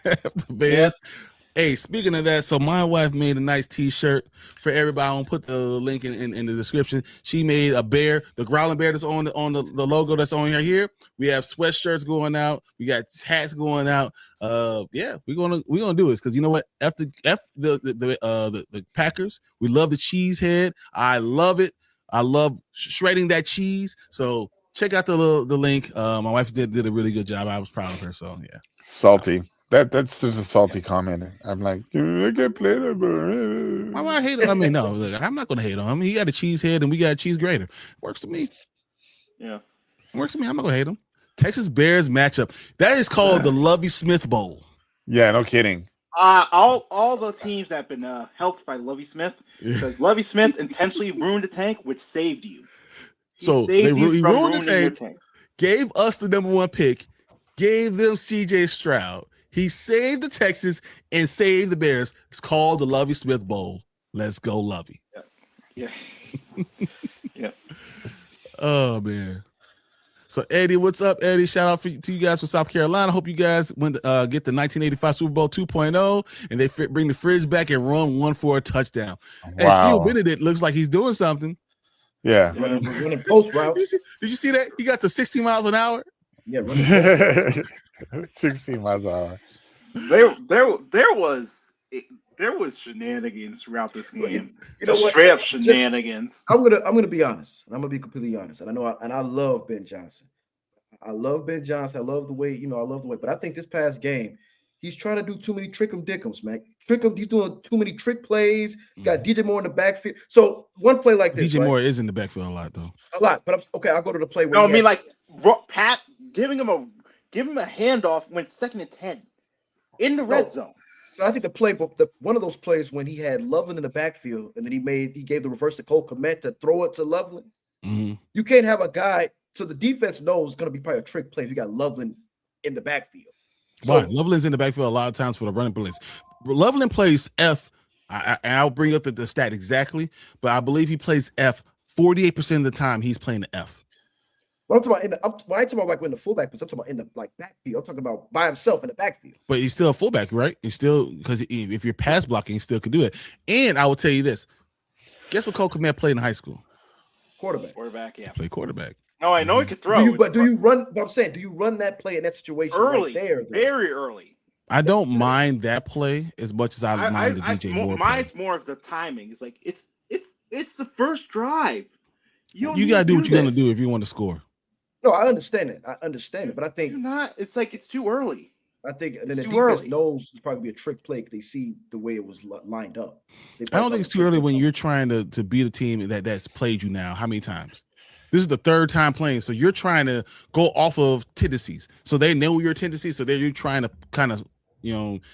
The Bears. Yeah. Hey, speaking of that, so my wife made a nice T-shirt for everybody. I'm gonna put the link in the description. She made a bear, the growling bear that's on the logo that's on here. We have sweatshirts going out. We got hats going out. Yeah, we're gonna do this because you know what? After the Packers, we love the cheese head. I love it. I love shredding that cheese. So check out the link. My wife did a really good job. I was proud of her. So yeah, salty. That's just a salty comment. I'm like, I can't play that. Why would I hate him? I mean, no, look, I'm not gonna hate on him. He got a cheese head and we got a cheese grater. Works for me. Yeah. Works for me. I'm not gonna hate him. Texas Bears matchup. That is called the Lovey Smith Bowl. Yeah, no kidding. All the teams that have been helped by Lovey Smith, because Lovey Smith intentionally ruined the tank, which saved you. He So saved you he from ruined the ruining your tank, gave us the number 1 pick, gave them CJ Stroud. He saved the Texans and saved the Bears. It's called the Lovey Smith Bowl. Let's go, Lovey. Yeah. Yeah. Oh man. So Eddie, what's up, Eddie? Shout out to you guys from South Carolina. Hope you guys get the 1985 Super Bowl 2.0 and they bring the fridge back and run one for a touchdown. Wow. And Theo Benedict looks like he's doing something. Yeah. Running post route. Did you see that? He got to 60 miles an hour. Yeah, running 16 miles an hour. There was shenanigans throughout this game. You know what? Straight up shenanigans. I'm gonna be honest. I'm gonna be completely honest. And I love Ben Johnson. I love Ben Johnson. I love the way, but I think this past game, he's trying to do too many trick 'em dick'ems, man. He's doing too many trick plays. Got DJ Moore in the backfield. So one play like this. DJ Moore is in the backfield a lot, though. A lot, but I'll go to the play where No, I mean like Pat giving him a handoff when 2nd and 10 in the red zone. I think one of those plays when he had Loveland in the backfield and then he gave the reverse to Cole Kmet to throw it to Loveland. Mm-hmm. You can't have a guy, so the defense knows it's going to be probably a trick play if you got Loveland in the backfield. So, right. Loveland's in the backfield a lot of times for the running plays. Loveland plays F. I'll bring up the stat exactly, but I believe he plays F 48% of the time. He's playing the F. But I'm talking about when I talk about like when the fullback, I'm talking about in the backfield. I'm talking about by himself in the backfield. But he's still a fullback, right? He's still, because if you're pass blocking, he still could do it. And I will tell you this: guess what Cole Kmet played in high school? Quarterback, yeah. Play quarterback. No, I know he could throw. Do you run? But I'm saying, do you run that play in that situation early? Right there, very early. I don't mind that play as much as I mind the DJ Moore play. Mine's more of the timing. It's like it's the first drive. You gotta do what you're gonna do if you want to score. No, I understand it. But I think it's like it's too early. I think then the defense knows it's probably be a trick play because they see the way it was lined up. I don't think it's too early when you're trying to beat a team that's played you now. How many times? This is the 3rd time playing, so you're trying to go off of tendencies. So they know your tendencies, so you're trying to kind of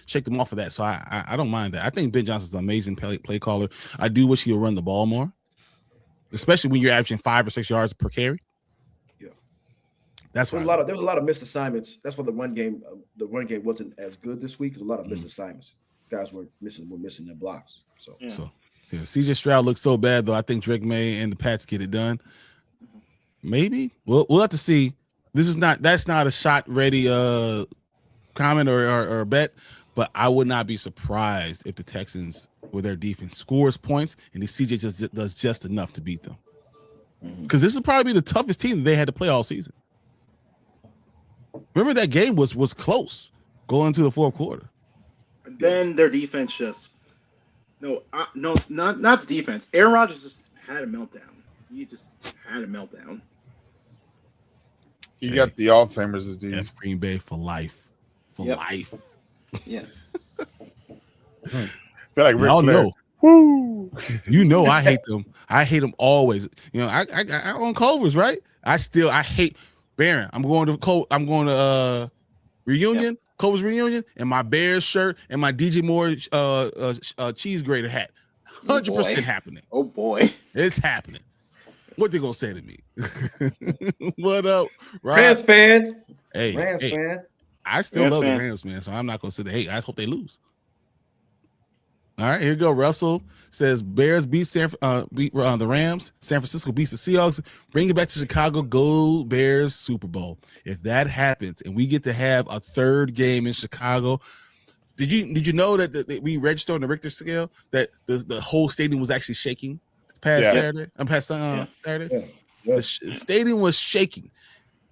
shake them off of that. So I don't mind that. I think Ben Johnson's an amazing play caller. I do wish he would run the ball more, especially when you're averaging 5 or 6 yards per carry. That's there was a lot of missed assignments. That's why the run game wasn't as good this week. There's a lot of missed assignments. Guys were missing their blocks. So CJ Stroud looks so bad though. I think Drake May and the Pats get it done. Maybe we'll have to see. That's not a shot ready comment or bet, but I would not be surprised if the Texans with their defense scores points and the CJ just does just enough to beat them. Because this will probably be the toughest team that they had to play all season. Remember that game was close going into the 4th quarter. And then their defense not the defense. Aaron Rodgers just had a meltdown. He just had a meltdown. You got the Alzheimer's disease. That's Green Bay for life. Life. Yeah. I feel like y'all know. Woo! I hate them. I hate them always. I own Culver's, right? I hate Baron. I'm going to reunion, Culver's reunion, and my Bears shirt and my DJ Moore cheese grater hat. 100% happening. Oh boy, it's happening. What they gonna say to me? What up, Rams fan? Hey, Rams fan. I still love the Rams, man. So I'm not gonna say that. Hey, I hope they lose. All right, here you go. Russell says Bears beat the Rams. San Francisco beats the Seahawks. Bring it back to Chicago. Go Bears Super Bowl. If that happens and we get to have a 3rd game in Chicago, did you know that we registered on the Richter scale that the whole stadium was actually shaking Saturday? Saturday. Yeah. The stadium was shaking.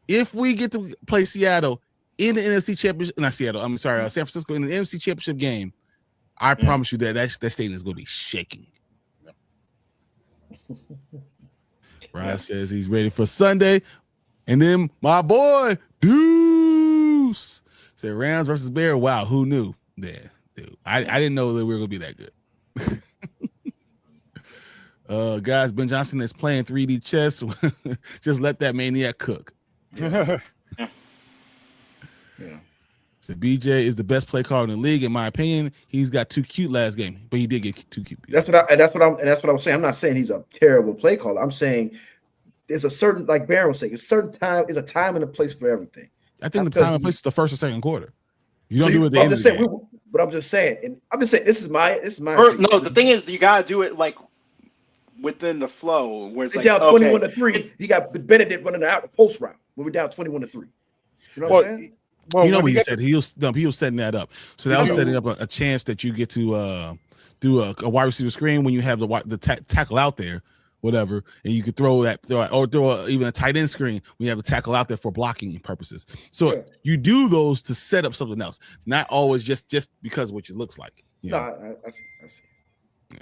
If we get to play Seattle in the NFC Championship, not Seattle. I'm sorry, San Francisco in the NFC Championship game. I promise you that stadium is going to be shaking. Ryan says he's ready for Sunday. And then my boy, Deuce, Say Rams versus Bear. Wow, who knew? Yeah, dude. I didn't know that we were gonna be that good. Guys, Ben Johnson is playing 3D chess. Just let that maniac cook. Yeah. So BJ is the best play caller in the league, in my opinion. He's got too cute last game, but he did get too cute. That's what I'm saying. I'm not saying he's a terrible play caller. I'm saying there's a certain, like Baron was saying, a certain time, there's a time and a place for everything. I think the time and place is the first or second quarter. You don't do it at the I'm end just of the saying, game. but I'm just saying, and I'm just saying, this is my. No, the thing is, you gotta do it like within the flow. Where it's they're like down 21-3. You got Benedict running out the post route when we're down 21-3. You know what I'm saying? Well, you know what he said? He was setting that up. So that was setting up a chance that you get to do a wide receiver screen when you have the tackle out there, whatever, and you could throw even a tight end screen when you have a tackle out there for blocking purposes. So you do those to set up something else, not always just because of what it looks like. You know? No, I see. Yeah.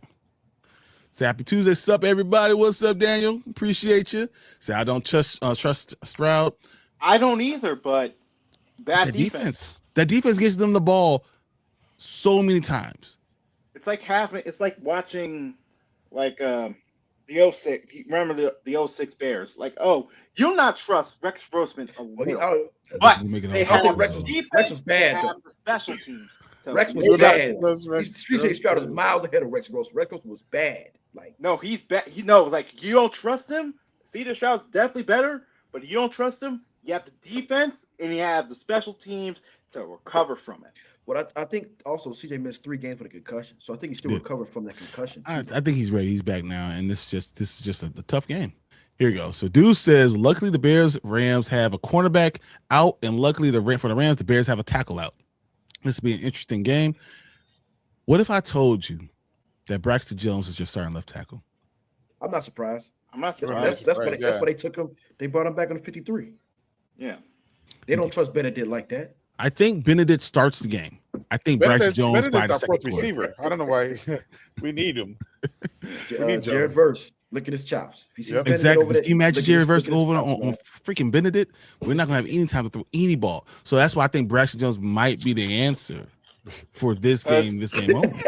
Say happy Tuesday, sup everybody? What's up, Daniel? Appreciate you. Say I don't trust Stroud. I don't either, but that defense gets them the ball so many times. It's like watching like the 06. Remember the 06 Bears? Like, oh, you'll not trust Rex Grossman a little, but they have Rex was bad. Have the special teams. Rex was bad. CJ Stroud is miles ahead of Rex Grossman. Rex Grossman was bad. Like, no, he's bad. Like you don't trust him. CJ Stroud's definitely better, but you don't trust him. You have the defense and you have the special teams to recover from it. Well, I think also CJ missed 3 games with a concussion, so I think he's still recovered from that concussion. I think he's ready. He's back now, and this is just a tough game. Here you go. So Deuce says, luckily the Rams have a cornerback out, and luckily for the Rams, the Bears have a tackle out. This will be an interesting game. What if I told you that Braxton Jones is your starting left tackle? I'm not surprised. That's why they took him. They brought him back on the 53. Yeah. They don't trust Benedict like that. I think Benedict starts the game. I think Braxton Jones by the second receiver. I don't know why we need him. Jared Verse, look at his chops. If you see exactly. Can you imagine Jared Verse over on freaking Benedict? We're not going to have any time to throw any ball. So that's why I think Braxton Jones might be the answer for this game only.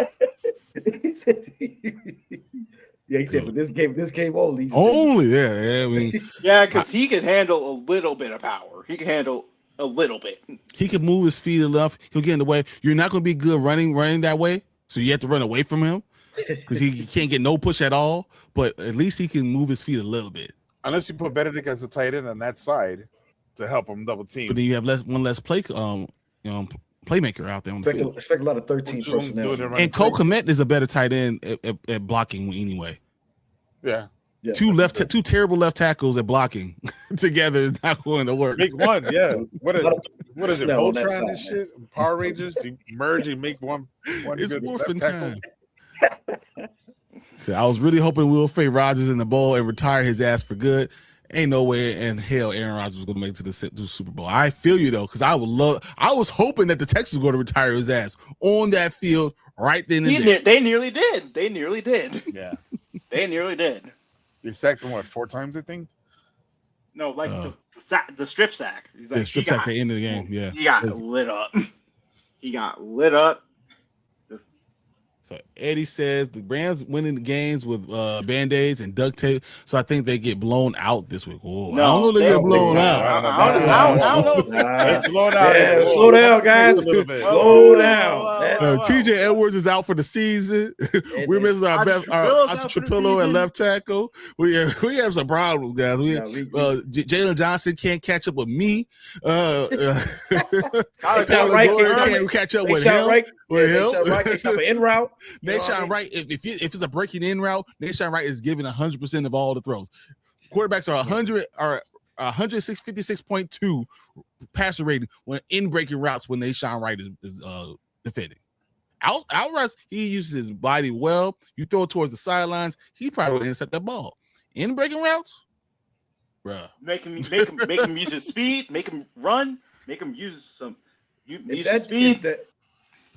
Yeah, he said, but this game only. Yeah. I mean, because he can handle a little bit of power. He can handle a little bit. He can move his feet enough. He'll get in the way. You're not going to be good running that way, so you have to run away from him because he can't get no push at all. But at least he can move his feet a little bit. Unless you put Benedict as a tight end on that side to help him double team. But then you have one less playmaker out there on the field. Expect a lot of 13 personnel. And Cole Kmet is a better tight end at blocking anyway. Yeah. Two terrible left tackles at blocking together is not going to work. Make one, yeah. What is it? Voltron and shit? Power Rangers? You merge and make one it's good morphin' left time. So I was really hoping we'll fade Rodgers in the bowl and retire his ass for good. Ain't no way in hell Aaron Rodgers was going to make it to the Super Bowl. I feel you though, because I was hoping that the Texans were going to retire his ass on that field right then and there. They nearly did. Yeah. They nearly did. They sacked him 4 times, I think. No, like the strip sack. He's like, the strip sack at the end of the game. Yeah, he got lit up. So Eddie says the Rams winning the games with Band-Aids and duct tape. So I think they get blown out this week. Oh, no, I don't know they get blown out. I don't know. Slow down. Yeah, slow down, guys. Slow down. TJ Edwards is out for the season. We're missing our Trapillo at left tackle. We have some problems, guys. Jalen Johnson can't catch up with me. Kyler can't catch up with him. It's an in route. Nation Wright, if it's a breaking in route, Nation Wright is giving 100% of all the throws. Quarterbacks are 156.2 passer rating when in breaking routes when Nation Wright is defending. Out routes, he uses his body well. You throw it towards the sidelines, he probably will intercept that ball. In breaking routes, bruh. Make him use his speed, make him run, make him use his speed.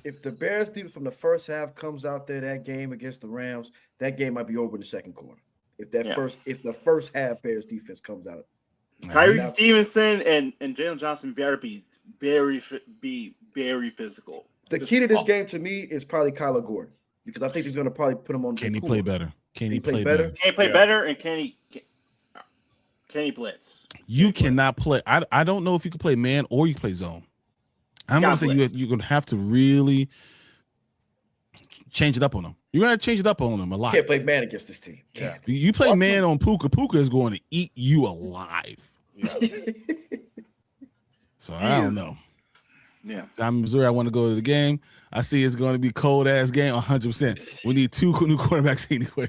If the Bears defense from the first half comes out there that game against the Rams, that game might be over in the second quarter. If the first half Bears defense comes out Tyree Now- Stevenson and Jalen Johnson better be very physical. The key to this game to me is probably Kyler Gordon because I think he's going to probably put him on. Can he Puma. play better? Can he play better? better? Can he play better and can he blitz? You cannot play. I don't know if you can play man or you can play zone. I'm going to say you're going to have to really change it up on them. You're going to change it up on them a lot. Can't play man against this team. Yeah. Can't. You play man on Puka. Puka is going to eat you alive. So I don't know. Yeah. I'm in Missouri. I want to go to the game. I see it's going to be a cold ass game. 100%. We need 2 new quarterbacks anyway.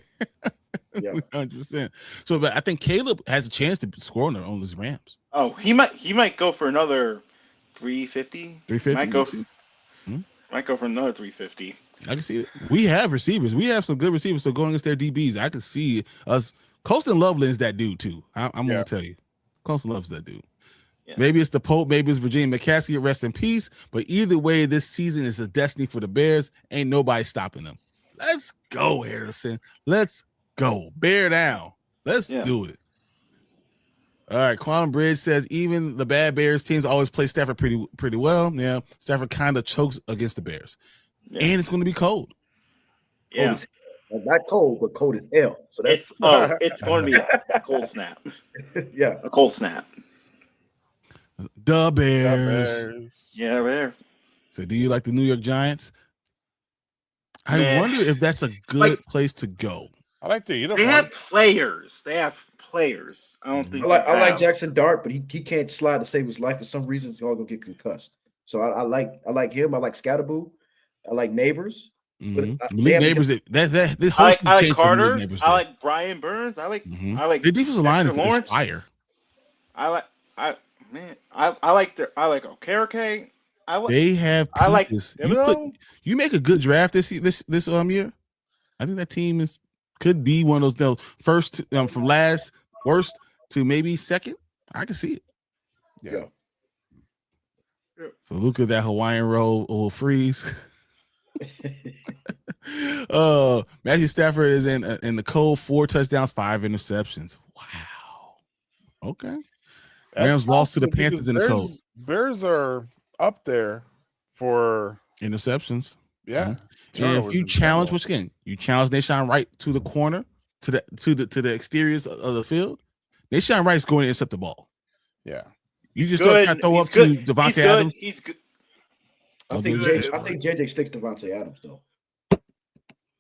Yeah. 100%. So, but I think Caleb has a chance to score on those Rams. Oh, he might go for another 350. 350. Might go for another 350. I can see it. We have receivers. We have some good receivers. So going against their DBs, I can see us. Colston Loveland is that dude too. I'm going to tell you. Colston loves that dude. Yeah. Maybe it's the Pope. Maybe it's Virginia McCaskey. Rest in peace. But either way, this season is a destiny for the Bears. Ain't nobody stopping them. Let's go, Harrison. Let's go. Bear down. Let's do it. All right. Quantum Bridge says even the bad Bears teams always play Stafford pretty well. Yeah. Stafford kind of chokes against the Bears. Yeah. And it's going to be cold. Yeah. Not cold, but cold as hell. So that's it's going to be a cold snap. Yeah. A cold snap. The Bears. Yeah, Bears. So do you like the New York Giants? I wonder if that's a good place to go. I like the uniform. They have players. I don't think I like Jackson Dart, but he can't slide to save his life for some reason. He's all gonna get concussed. So I like him. I like Scatterboo. I like Neighbors. Mm-hmm. But Neighbors. This I like Carter. I like Brian Burns. I like the defensive line is fire. I like Okereke. They have pieces. I like you make a good draft this year. I think that team could be one of those first from last worst to maybe second. I can see it. Yeah. So look at that Hawaiian roll will freeze. Matthew Stafford is in the cold, 4 touchdowns, 5 interceptions. Wow. Okay. Rams lost to the Panthers in the cold. Bears are up there for interceptions. Yeah. And if you challenge, once again, you challenge Nashawn Wright to the corner, to the exteriors of the field. Nashawn Wright's going to intercept the ball. Yeah. You just don't have to throw up to Devontae Adams. He's good. I think JJ sticks Devontae Adams though.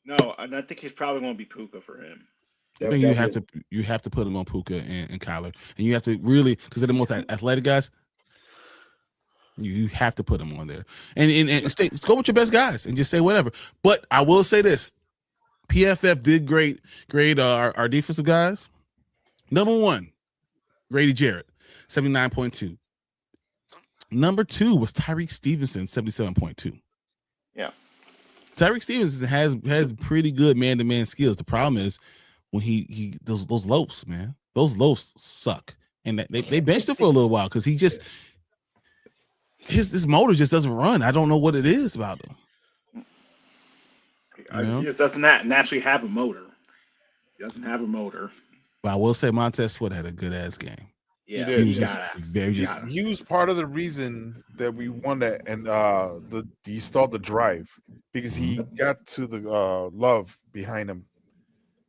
No, and I think he's probably going to be Puka for him. I think you have to put him on Puka and Kyler, and you have to really, because they're the most athletic guys. You have to put them on there, and go with your best guys and just say whatever. But I will say this: PFF did grade our defensive guys. Number 1, Grady Jarrett, 79.2. Number 2 was Tyreek Stevenson, 77.2. Yeah, Tyreek Stevenson has pretty good man-to-man skills. The problem is when he those loafs, man, those loafs suck, and they benched him for a little while because he just. His motor just doesn't run. I don't know what it is about him. He just doesn't naturally have a motor. He doesn't have a motor. But I will say Montez Sweat had a good ass game. Yeah, he was part of the reason that we won that, and he stalled the drive because he got to the Love behind him.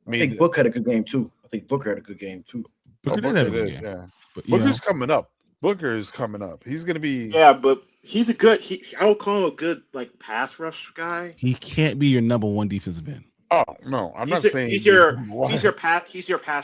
I think Book had a good game too. Booker had a good game too. Booker did have a good game. Yeah, but Booker's coming up. Booker is coming up. He's going to be. Yeah, but he's a good. I would call him a good pass rush guy. He can't be your number 1 defensive end. Oh no, I'm not saying he's your pass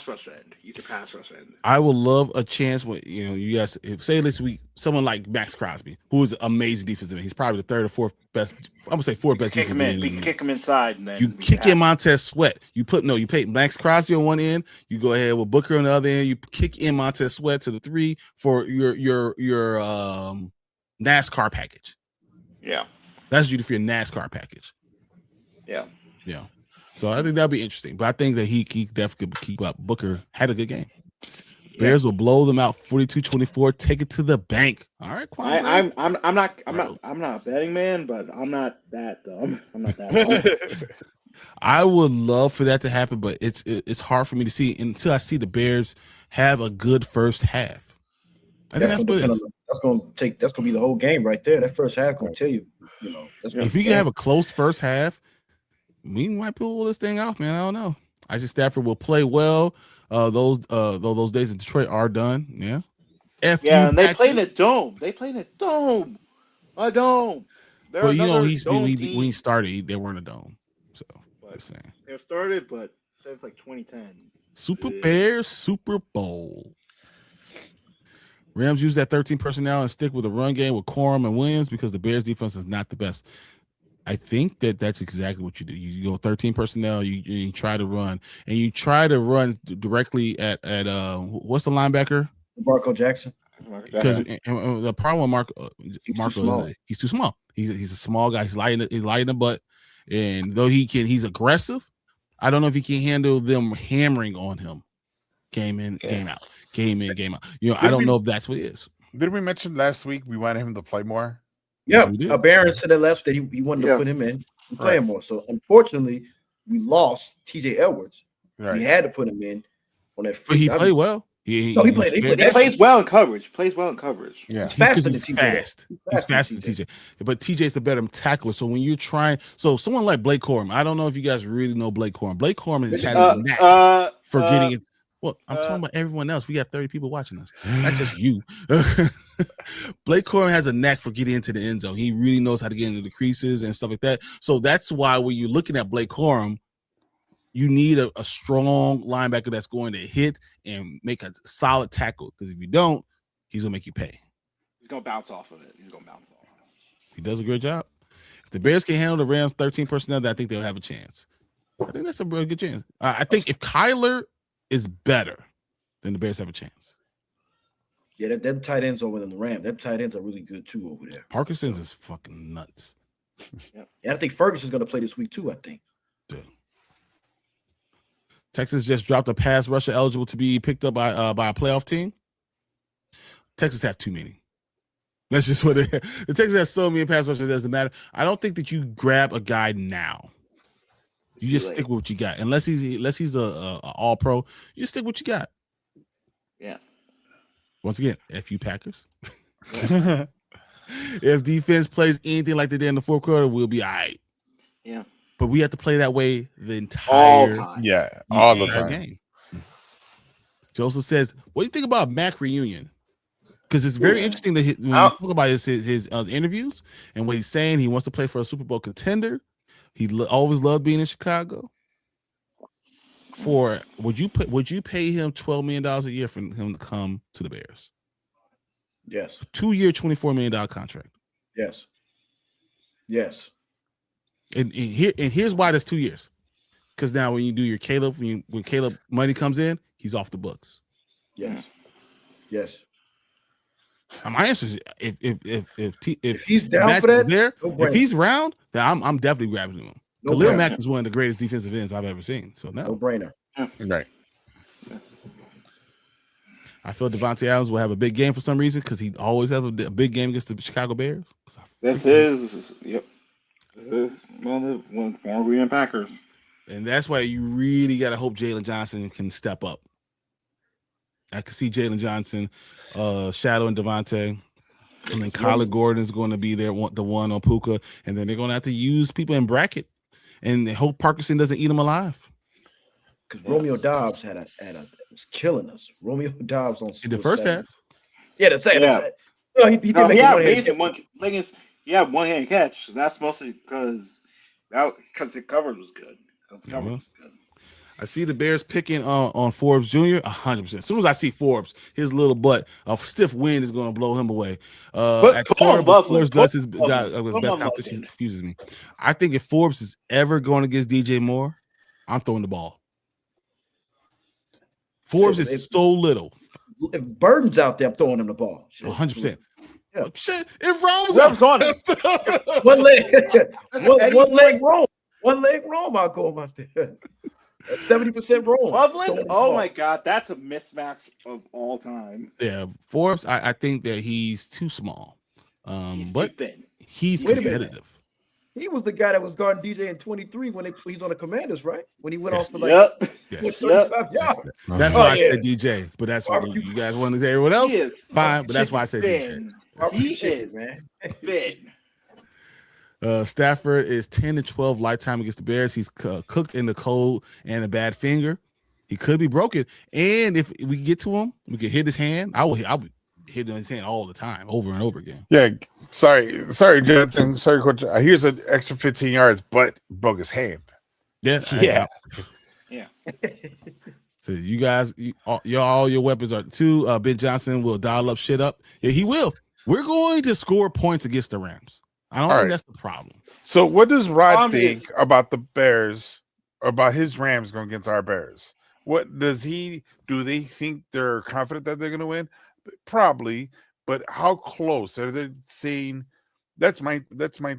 rush end. He's your pass rush end. I would love a chance when you guys say this week someone like Max Crosby, who is an amazing defensive end. He's probably the 3rd or 4th best. I'm gonna say 4th best. Kick him in. We can kick him inside, and then you kick in Montez Sweat. You put Max Crosby on one end. You go ahead with Booker on the other end. You kick in Montez Sweat to the 3 for your NASCAR package. Yeah, that's you for your NASCAR package. Yeah. So I think that'll be interesting. But I think that he definitely could keep up. Booker had a good game. Bears will blow them out 42-24. Take it to the bank. All right, I'm not a betting man, but I'm not that dumb. I'm not that dumb. I would love for that to happen, but it's hard for me to see until I see the Bears have a good first half. I think that's what it is. That's gonna be the whole game right there. That first half gonna tell you, if you can have a close first half, we might pull this thing off, man. I don't know. I think Stafford will play well. Those days in Detroit are done. Yeah. And they play in a dome. A dome. They're well, you know, when he started, they weren't a dome. So just saying. They started, but since like 2010. Super Bears Super Bowl. Rams use that 13 personnel and stick with a run game with Corum and Williams because the Bears defense is not the best. I think that's exactly what you do. You go 13 personnel, you try to run, and you try to run directly at what's the linebacker? Marco Jackson. Because the problem with Marco is he's too small. He's a small guy. He's light in the butt, and though he's aggressive, I don't know if he can handle them hammering on him. Game in, game out. Game in, game out. I don't know if that's what it is. Did we mention last week we wanted him to play more? Yeah, Barron said that last that he wanted to put him in and play him more. So unfortunately, we lost TJ Edwards. Right. We had to put him in on that. But he played well. He plays well in coverage. Yeah, he's faster than TJ. He's faster than TJ. But TJ's a better tackler. So when you're trying, someone like Blake Corum, I don't know if you guys really know Blake Corum. Blake Corum has had a knack for getting it. Well, I'm talking about everyone else. We got 30 people watching us, not just you. Blake Corum has a knack for getting into the end zone. He really knows how to get into the creases and stuff like that. So that's why when you're looking at Blake Corum, you need a strong linebacker that's going to hit and make a solid tackle. Because if you don't, he's going to make you pay. He's going to bounce off of it. He does a great job. If the Bears can handle the Rams' 13 personnel, then I think they'll have a chance. I think that's a real good chance. I think if Kyler is better, then the Bears have a chance. Yeah, them tight ends over in the Rams. Them tight ends are really good too over there. Parkinson's is fucking nuts. Yeah, I think Ferguson's going to play this week too. I think. Dude. Texas just dropped a pass rusher eligible to be picked up by a playoff team. Texas have too many. That's just what the Texans have so many pass rushers. It doesn't matter. I don't think that you grab a guy now. You just stick with what you got. Unless he's a all pro, you just stick with what you got. Yeah. Once again, F you Packers. If defense plays anything like they did in the fourth quarter, we'll be all right. Yeah. But we have to play that way the entire all the time. Game. Joseph says, "What do you think about Mac reunion?" Because it's very interesting that when you talk about his interviews and what he's saying, he wants to play for a Super Bowl contender. He always loved being in Chicago. Would you pay him $12 million a year for him to come to the Bears? Yes. A 2-year, $24 million contract. Yes. Yes. And here's why there's 2 years. Because now when you do your Caleb, when Caleb money comes in, he's off the books. Yes. Yes. My answer is if he's down Mac for that, is there, no-brainer. if he's around, then I'm definitely grabbing him. No Khalil brainer. Mack is one of the greatest defensive ends I've ever seen. So No brainer. Right. I feel Devontae Adams will have a big game for some reason because he always has a big game against the Chicago Bears. This is one of the former Green Bay Packers. And that's why you really got to hope Jalen Johnson can step up. I can see Jalen Johnson shadowing Devontae. And then Kyler Gordon is going to be there, the one on Puka. And then they're going to have to use people in bracket. And hope Parkinson doesn't eat them alive. Because Romeo Dobbs was killing us. Romeo Dobbs on in the first half. Yeah, that's it. Yeah. No, he did make he had one-hand catch. That's mostly because the coverage was good. I see the Bears picking on Forbes Jr. 100%. As soon as I see Forbes, his little butt, a stiff wind is going to blow him away. At Forbes does his best competition, confuses me. I think if Forbes is ever going against DJ Moore, I'm throwing the ball. Forbes is so little. If Burden's out there, I'm throwing him the ball. 100%. Yeah. Shit, if Rome's on it. one leg roam. One leg roam, I'll go about there. That's 70% roll. Loveland? Oh my God, that's a mismatch of all time. Yeah, Forbes. I think that he's too small. He's but too thin. He's competitive. He was the guy that was guarding DJ in 23 when he's on the Commanders, right? When he went off for like Yep. Yes. 35 yards. That's Oh, why I yeah. said DJ, but that's what Barbecue. you guys want to say. Everyone else, He is fine, but that's why I said DJ. thin. Barbecue He chicken, is man. thin. Stafford is 10-12 lifetime against the Bears. He's cooked in the cold and a bad finger. He could be broken. And if we get to him, we can hit his hand. I'll be hitting his hand all the time, over and over again. Yeah, sorry, Johnson. Sorry, Coach. Here's an extra 15 yards, but broke his hand. Yeah. Yeah. So you guys, all your weapons are two. Ben Johnson will dial up shit up. Yeah, he will. We're going to score points against the Rams. I don't think that's the problem. So what does Rod think about the Bears, about his Rams going against our Bears? What does do they think they're confident that they're going to win? Probably, but how close are they saying? That's my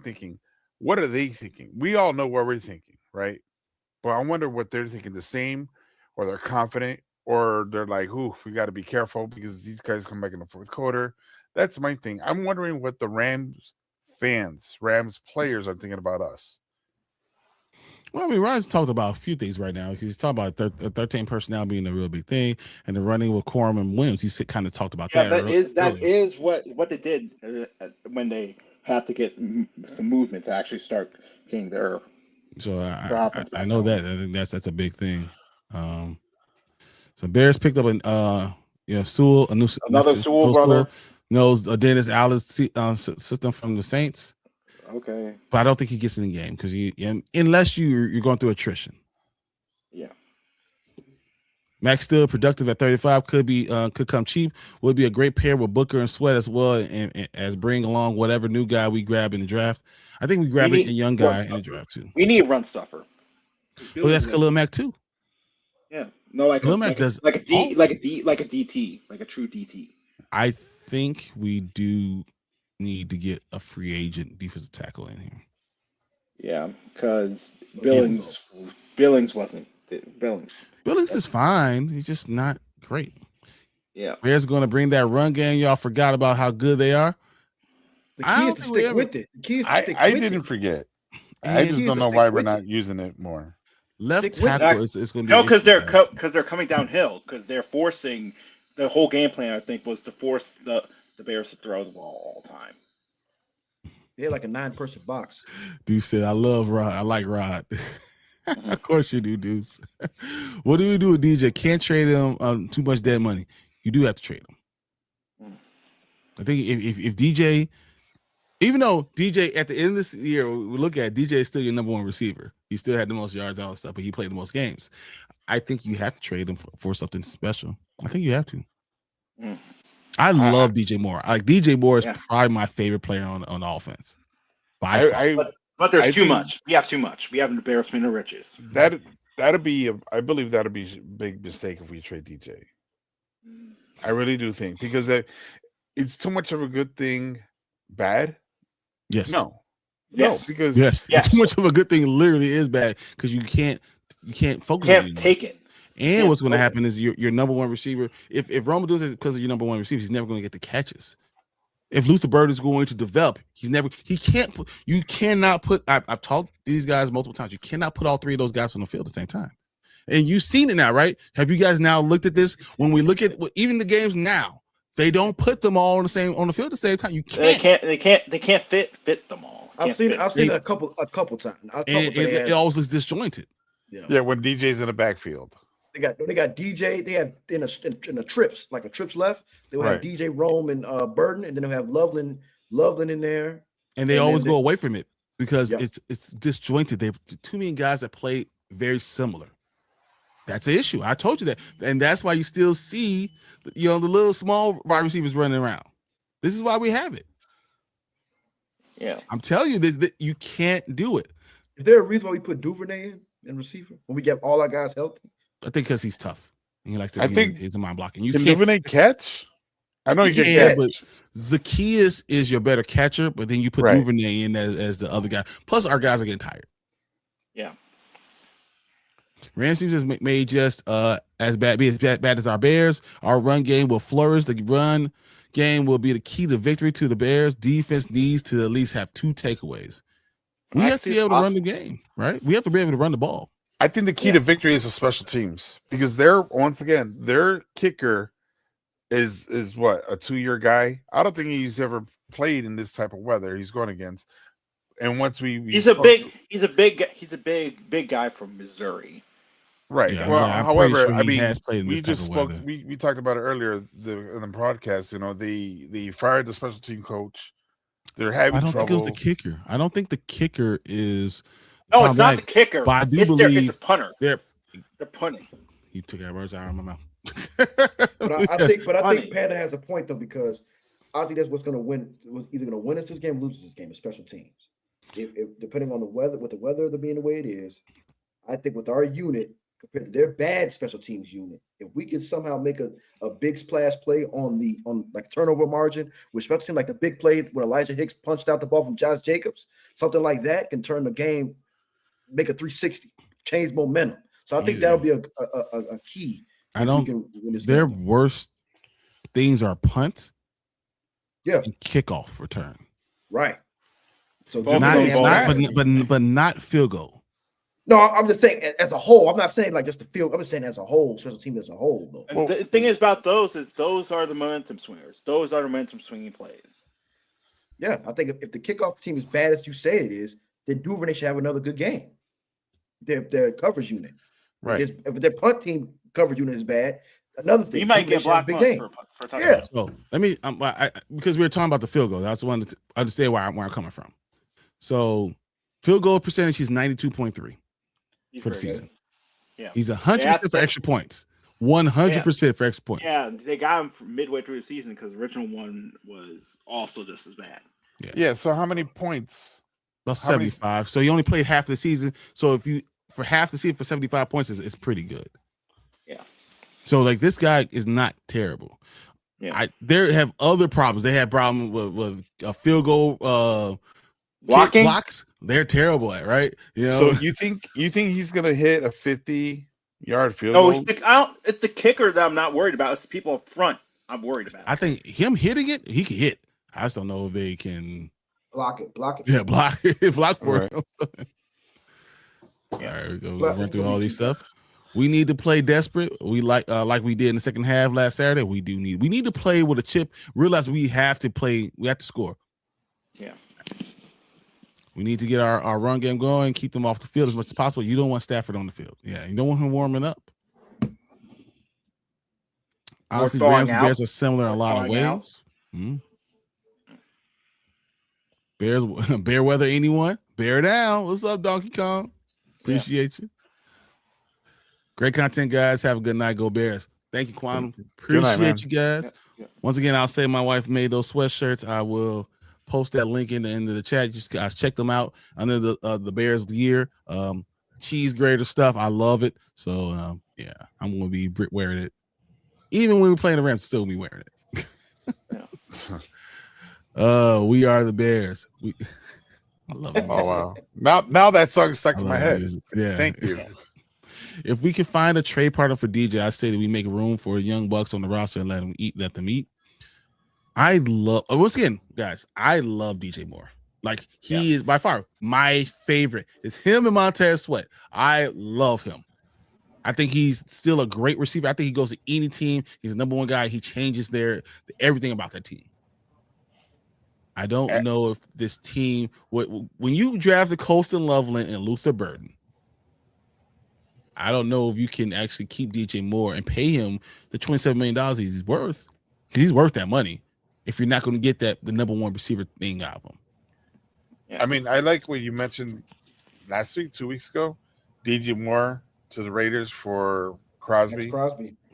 thinking. What are they thinking? We all know what we're thinking, right? But I wonder what they're thinking. The same, or they're confident, or they're like, "Ooh, we got to be careful because these guys come back in the fourth quarter." That's my thing. I'm wondering what the Rams fans, Rams players are thinking about us. Well, I mean, Ryan's talked about a few things right now. He's talking about 13 personnel being a real big thing, and the running with Corum and Williams. He's kind of talked about that. That is what they did when they had to get some movement to actually start getting their. So I know that. I think that's a big thing. So Bears picked up Sewell, another Sewell brother. Knows Dennis Allen's system from the Saints. Okay, but I don't think he gets in the game because unless you're going through attrition. Yeah. Max still productive at 35, could come cheap. Would be a great pair with Booker and Sweat as well, and as bring along whatever new guy we grab in the draft. I think we grab a young guy in the draft too. We need a run stuffer. Well, that's Khalil Mack too. Yeah, no, like a DT, like a true DT. I think we do need to get a free agent defensive tackle in here. Yeah, because Billings wasn't Billings. Billings is fine. He's just not great. Yeah, Bears going to bring that run game. Y'all forgot about how good they are. The key is to stick with it. The key is to stick with it. I didn't forget. I just don't know why we're not using it more. Left tackle is going to be because they're coming downhill because they're forcing the whole game plan. I think was to force the Bears to throw the ball all the time. They're like a 9-person box. Dude said, "I love Rod. I like Rod." Of course you do, Deuce. What do we do with DJ? Can't trade him too much dead money. You do have to trade him. I think if DJ, even though DJ at the end of this year, we look at DJ is still your number one receiver. He still had the most yards, all that stuff, but he played the most games. I think you have to trade him for something special. I think you have to. I love DJ Moore. Like DJ Moore is probably my favorite player on offense. But there's too much. We have too much. We have an embarrassment of riches. That'd be I believe that'd be a big mistake if we trade DJ. I really do think because it's too much of a good thing. Bad? Yes. No. Yes. No, because Too much of a good thing literally is bad because you can't focus. You can't take it. And what's going to happen is your number one receiver. If Roma does it because of your number one receiver, he's never going to get the catches. If Luther Bird is going to develop, you cannot put. I've talked to these guys multiple times. You cannot put all three of those guys on the field at the same time. And you've seen it now, right? Have you guys now looked at this? When we look at even the games now, they don't put them all on the field at the same time. You can't. They can't fit them all. I've seen it a couple times. It always looks disjointed. Yeah, when DJ's in the backfield. They got DJ. They have in a trips, like a trips left. They will have DJ Rome and Burden, and then they'll have Loveland in there. And they always go away from it because it's disjointed. They have too many guys that play very similar. That's an issue. I told you that, and that's why you still see the little small wide receivers running around. This is why we have it. Yeah, I'm telling you this. That you can't do it. Is there a reason why we put Duvernay in receiver when we get all our guys healthy? I think because he's tough. And he likes to. He's a mind blocking. Can Duvernay catch? I know he can catch. But Zacchaeus is your better catcher, but then you put Duvernay in as the other guy. Plus, our guys are getting tired. Yeah. Rams just may just as bad as our Bears. Our run game will flourish. The run game will be the key to victory to the Bears. Defense needs to at least have 2 takeaways. We have to be able to run the game, right? We have to be able to run the ball. I think the key to victory is the special teams because their kicker is what, a 2-year guy. I don't think he's ever played in this type of weather he's going against. And once he's a big guy from Missouri. Right. Yeah, well, however, sure I mean, has played in we this just type of spoke. weather. We talked about it earlier in the broadcast. You know, they fired the special team coach. They're having I don't trouble. think it was the kicker. I don't think the kicker is. No, it's not the kicker. But I do it's believe it's the punter. They're punting. You took that words out of my mouth. But I think Panda has a point though, because I think that's what's going to win. What's either going to win us this game, lose this game, is special teams. If depending on the weather, with the weather being the way it is, I think with our unit compared to their bad special teams unit, if we can somehow make a big splash play on like turnover margin, with special team, like the big play when Elijah Hicks punched out the ball from Josh Jacobs, something like that can turn the game, make a 360, change momentum. So I think that'll be a key. I don't. Their worst things are punt, and kickoff return. Right. So but not field goal. No, I'm just saying as a whole. I'm not saying like just the field. I'm just saying as a whole, special team as a whole. Though. And the thing is about those are the momentum swingers. Those are the momentum swinging plays. Yeah, I think if the kickoff team is bad as you say it is, then Duvernay should have another good game. Their coverage unit, right? If their punt team coverage unit is bad, another thing you might get blocked big game for a touchdown. Yeah. So let me, because we were talking about the field goal. That's one to understand where I'm coming from. So field goal percentage, he's 92.3 for the season. Good. Yeah, he's 100% for extra points. 100% for extra points. Yeah, they got him midway through the season because the original one was also just as bad. Yeah. So how many points? About 75. So you only played half the season. So if you for half the season for 75 points is pretty good. Yeah. So like this guy is not terrible. Yeah. They have other problems. They have problems with a field goal blocking blocks. They're terrible at, right? You So know? you think he's gonna hit a 50-yard field goal? No, it's the kicker that I'm not worried about. It's the people up front I'm worried about. I think him hitting it, he can hit. I just don't know if they can block it. Yeah, block for it. All right, we go run through all these stuff. We need to play desperate. We like we did in the second half last Saturday. We need to play with a chip. Realize we have to play. We have to score. Yeah. We need to get our run game going. Keep them off the field as much as possible. You don't want Stafford on the field. Yeah, you don't want him warming up. Honestly, Rams and Bears are similar in a lot of ways. Bears, bear weather, anyone? Bear down. What's up, Donkey Kong? Appreciate you. Great content, guys. Have a good night. Go Bears. Thank you, Quantum. Appreciate you guys. Once again, I'll say my wife made those sweatshirts. I will post that link in the end of the chat. Just guys check them out under the Bears gear. Cheese grater stuff. I love it. So yeah, I'm gonna be wearing it. Even when we're playing the Rams, still be wearing it. We are the Bears. I love it. Oh wow! Now that song stuck in my head. Yeah. Thank you. If we can find a trade partner for DJ, I say that we make room for young bucks on the roster and let them eat. I love once again, guys. I love DJ Moore. Like he is by far my favorite. It's him and Montez Sweat. I love him. I think he's still a great receiver. I think he goes to any team. He's the number one guy. He changes everything about that team. I don't know if this team, when you drafted Colston Loveland and Luther Burden, I don't know if you can actually keep DJ Moore and pay him the $27 million he's worth. He's worth that money if you're not going to get the number one receiver thing out of him. I mean, I like what you mentioned last week, 2 weeks ago. DJ Moore to the Raiders for Crosby.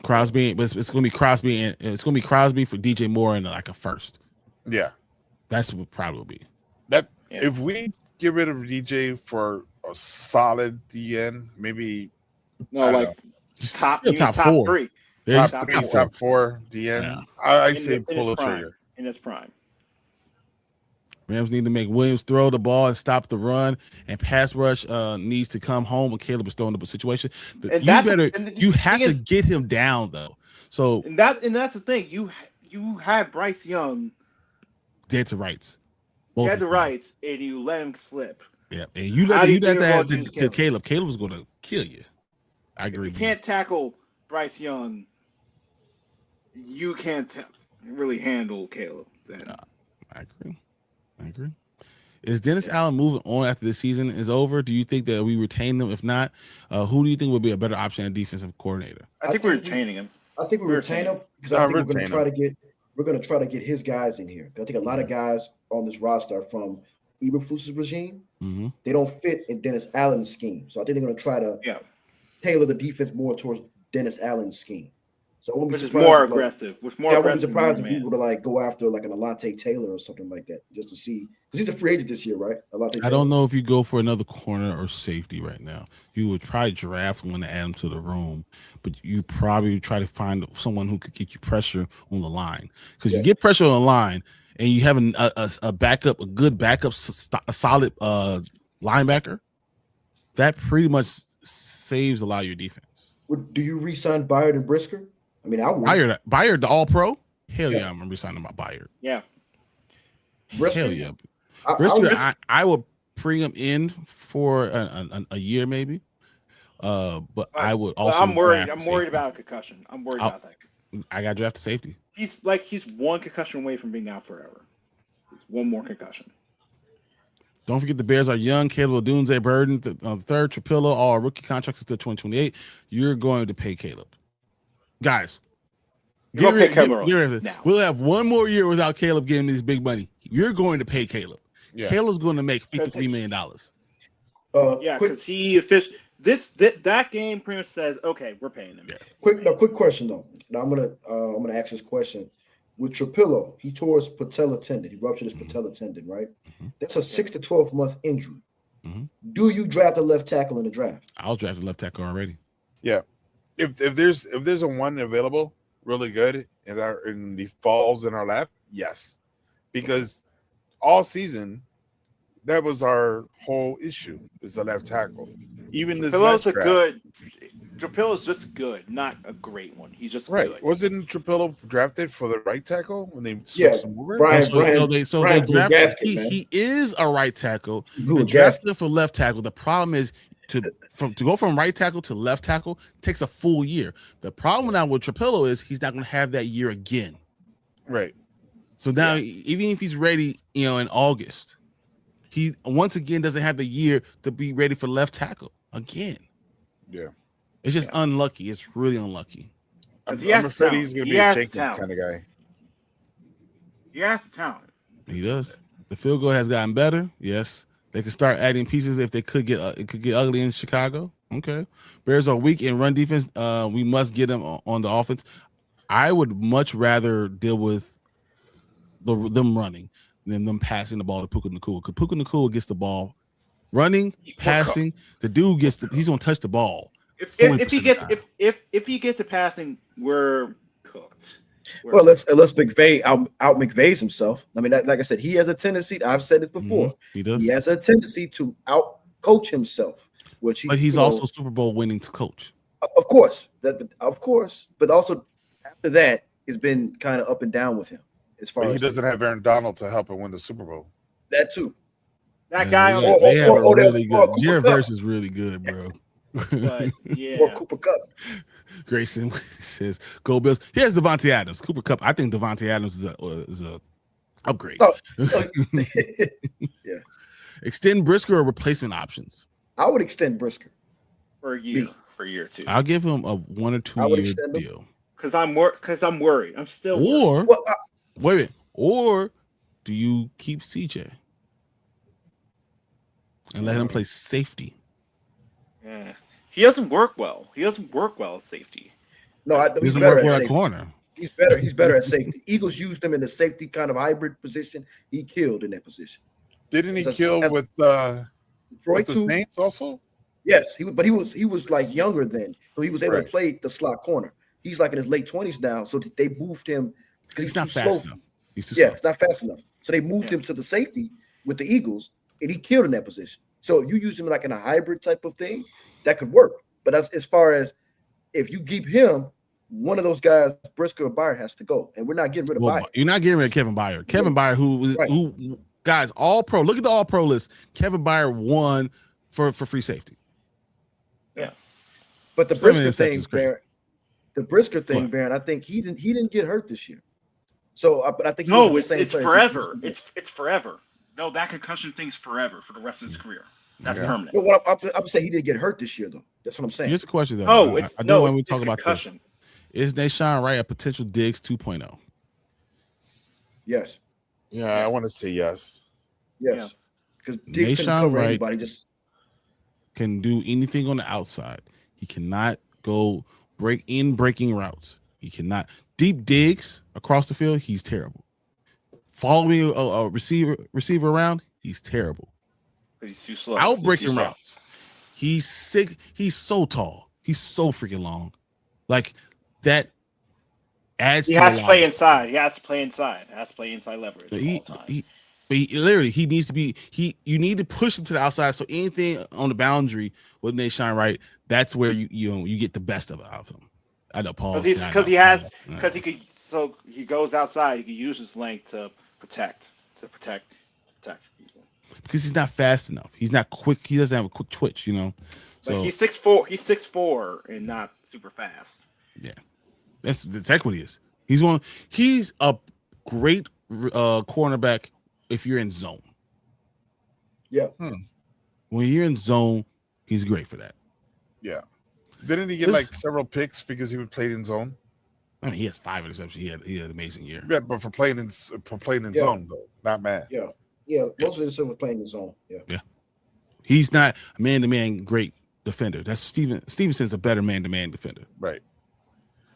Crosby, but it's going to be Crosby and it's going to be Crosby for DJ Moore and like a first. Yeah, that's what probably will be. If we get rid of DJ for a solid DN, maybe top four. Three. Top four DN. Yeah. I say pull the trigger in his prime. Rams need to make Williams throw the ball and stop the run, and pass rush needs to come home when Caleb is thrown into a situation. You have to get him down though. So and that's the thing. You had Bryce Young dead to rights. Dead to rights, and you let him slip. Yeah, and you How let do you that use to Caleb. Caleb was going to kill you. I If agree. you can't tackle Bryce Young, you can't really handle Caleb. Then I agree. Is Dennis Allen moving on after the season is over? Do you think that we retain him? If not, who do you think would be a better option at defensive coordinator? I think we're retaining him. I think we retain him because I think we're going to try to get his guys in here. I think a lot of guys on this roster are from Eberflus's regime. Mm-hmm. They don't fit in Dennis Allen's scheme, so I think they're going to try to tailor the defense more towards Dennis Allen's scheme. So which is more aggressive. I wouldn't be surprised if we were to like go after like an Alante Taylor or something like that, just to see, because he's a free agent this year, right? I don't know if you go for another corner or safety right now. You would probably draft one to add him to the room, but you probably try to find someone who could get you pressure on the line, because you get pressure on the line and you have a backup, a good backup, a solid linebacker. That pretty much saves a lot of your defense. Do you re-sign Byard and Brisker? I mean, I would. Byard, the All-Pro? Hell yeah, I'm re-signing my Byard. Yeah. Brisker? Hell yeah. Brisker, I would bring him in for a year maybe. But I would also. I'm worried. I'm worried about a concussion. I'm worried about that. I got to draft a safety. He's one concussion away from being out forever. It's one more concussion. Don't forget the Bears are young. Caleb Odunze Burden, the third, Trapillo, all rookie contracts until 2028. You're going to pay Caleb. Guys, we'll have one more year without Caleb getting this big money. You're going to pay Caleb. Yeah. Caleb's going to make $53 million. Because that game pretty much says, okay, we're paying him. Yeah. Quick question though. Now I'm gonna ask this question. With Trapillo, he tore his patella tendon. He ruptured his patella tendon, right? Mm-hmm. That's a 6 to 12 month injury. Mm-hmm. Do you draft a left tackle in the draft? I'll draft a left tackle already. Yeah. If there's a one available really good and he falls in our lap, yes. Because all season that was our whole issue, is a left tackle. Even this Trapillo's just good, not a great one. He's just right. Good. Wasn't Trapillo drafted for the right tackle when they switched him over? He is a right tackle. They drafted him for left tackle. The problem is to go from right tackle to left tackle takes a full year. The problem now with Trapillo is he's not going to have that year again. Right. So now, even if he's ready, in August, he once again doesn't have the year to be ready for left tackle again. Yeah. It's just unlucky. It's really unlucky. I'm afraid he's going to be a Jenkins kind of guy. He has talent. He does. The field goal has gotten better. Yes. They could start adding pieces if they could get it could get ugly in Chicago. Okay. Bears are weak in run defense. We must get them on the offense. I would much rather deal with them running than them passing the ball to Puka Nacua. Because Puka Nacua gets the ball running, passing. The dude he's going to touch the ball. If he gets to passing, we're cooked. Well, let's McVay out McVay's himself. I mean, like I said, he has a tendency. I've said it before. He does. He has a tendency to out coach himself, but he's also Super Bowl winning to coach. Of course, but also after that, it's been kind of up and down with him. As far as he doesn't have Aaron Donald to help him win the Super Bowl. That too. That guy. They have a really good. Jared Verse is really good, bro. But, yeah. Or Cooper Kupp. Grayson says, "Go Bills." Here's Devontae Adams. Cooper Kupp. I think Devontae Adams is a upgrade. Oh. Yeah. Extend Brisker or replacement options. I would extend Brisker for a year. For a year or two. I'll give him a 1 or 2 year deal. Because I'm worried. I'm still. Or wait a minute. Or do you keep CJ and let him play safety? Yeah. He doesn't work well. He doesn't work well as safety. No, he doesn't work well at corner. He's better. He's better at safety. Eagles used him in the safety kind of hybrid position. He killed in that position. Didn't he kill with the Saints also? Yes, he was like younger then, so he was able to play the slot corner. He's like in his late 20s now, so they moved him because he's not fast enough. He's not fast enough. So they moved him to the safety with the Eagles, and he killed in that position. So you use him like in a hybrid type of thing, that could work. But as far as if you keep him, one of those guys, Brisker or Byard, has to go, and we're not getting rid of Byard. You're not getting rid of Kevin Byard. Kevin Byard, who Guys, all pro. Look at the all pro list. Kevin Byard won for free safety. Yeah. But the 7 Brisker thing, interceptions is crazy. Baron, the Brisker thing, What? Baron, I think he didn't get hurt this year. So, but I think he No, was the same it's player. forever. It's forever. No, that concussion thing's forever for the rest of his career. That's permanent. But what I'm saying, he didn't get hurt this year, though. That's what I'm saying. Here's the question, though. Oh, I do want to talk about this. Is Nashawn Wright a potential Diggs 2.0? Yes. Yeah, I want to say yes. Yes. Because Diggs can Nashawn cover Wright anybody. Just can do anything on the outside. He cannot go breaking routes. He cannot deep digs across the field. He's terrible. Following a receiver around, he's terrible. He's too slow. Out breaking routes. He's sick. He's so tall. He's so freaking long. Like that adds. He to has the to play line. inside. He has to play inside. He has to play inside leverage all the time. He needs to be. You need to push him to the outside. So anything on the boundary with Nashawn Wright, that's where you get the best of it out of him. I know Paul because he goes outside. He can use his length to protect people. Because he's not fast enough. He's not quick. He doesn't have a quick twitch. So Like he's 6'4". He's 6'4" and not super fast. Yeah, that's exactly what he is. He's a great cornerback if you're in zone. Yeah. When you're in zone, he's great for that. Yeah. Didn't he get like several picks because he would play in zone? I mean, he has 5 interceptions. He had an amazing year. Yeah, but for playing in zone though, not man. Yeah. Most of the was playing in zone. Yeah. He's not a man-to-man great defender. That's Stevenson's a better man-to-man defender. Right.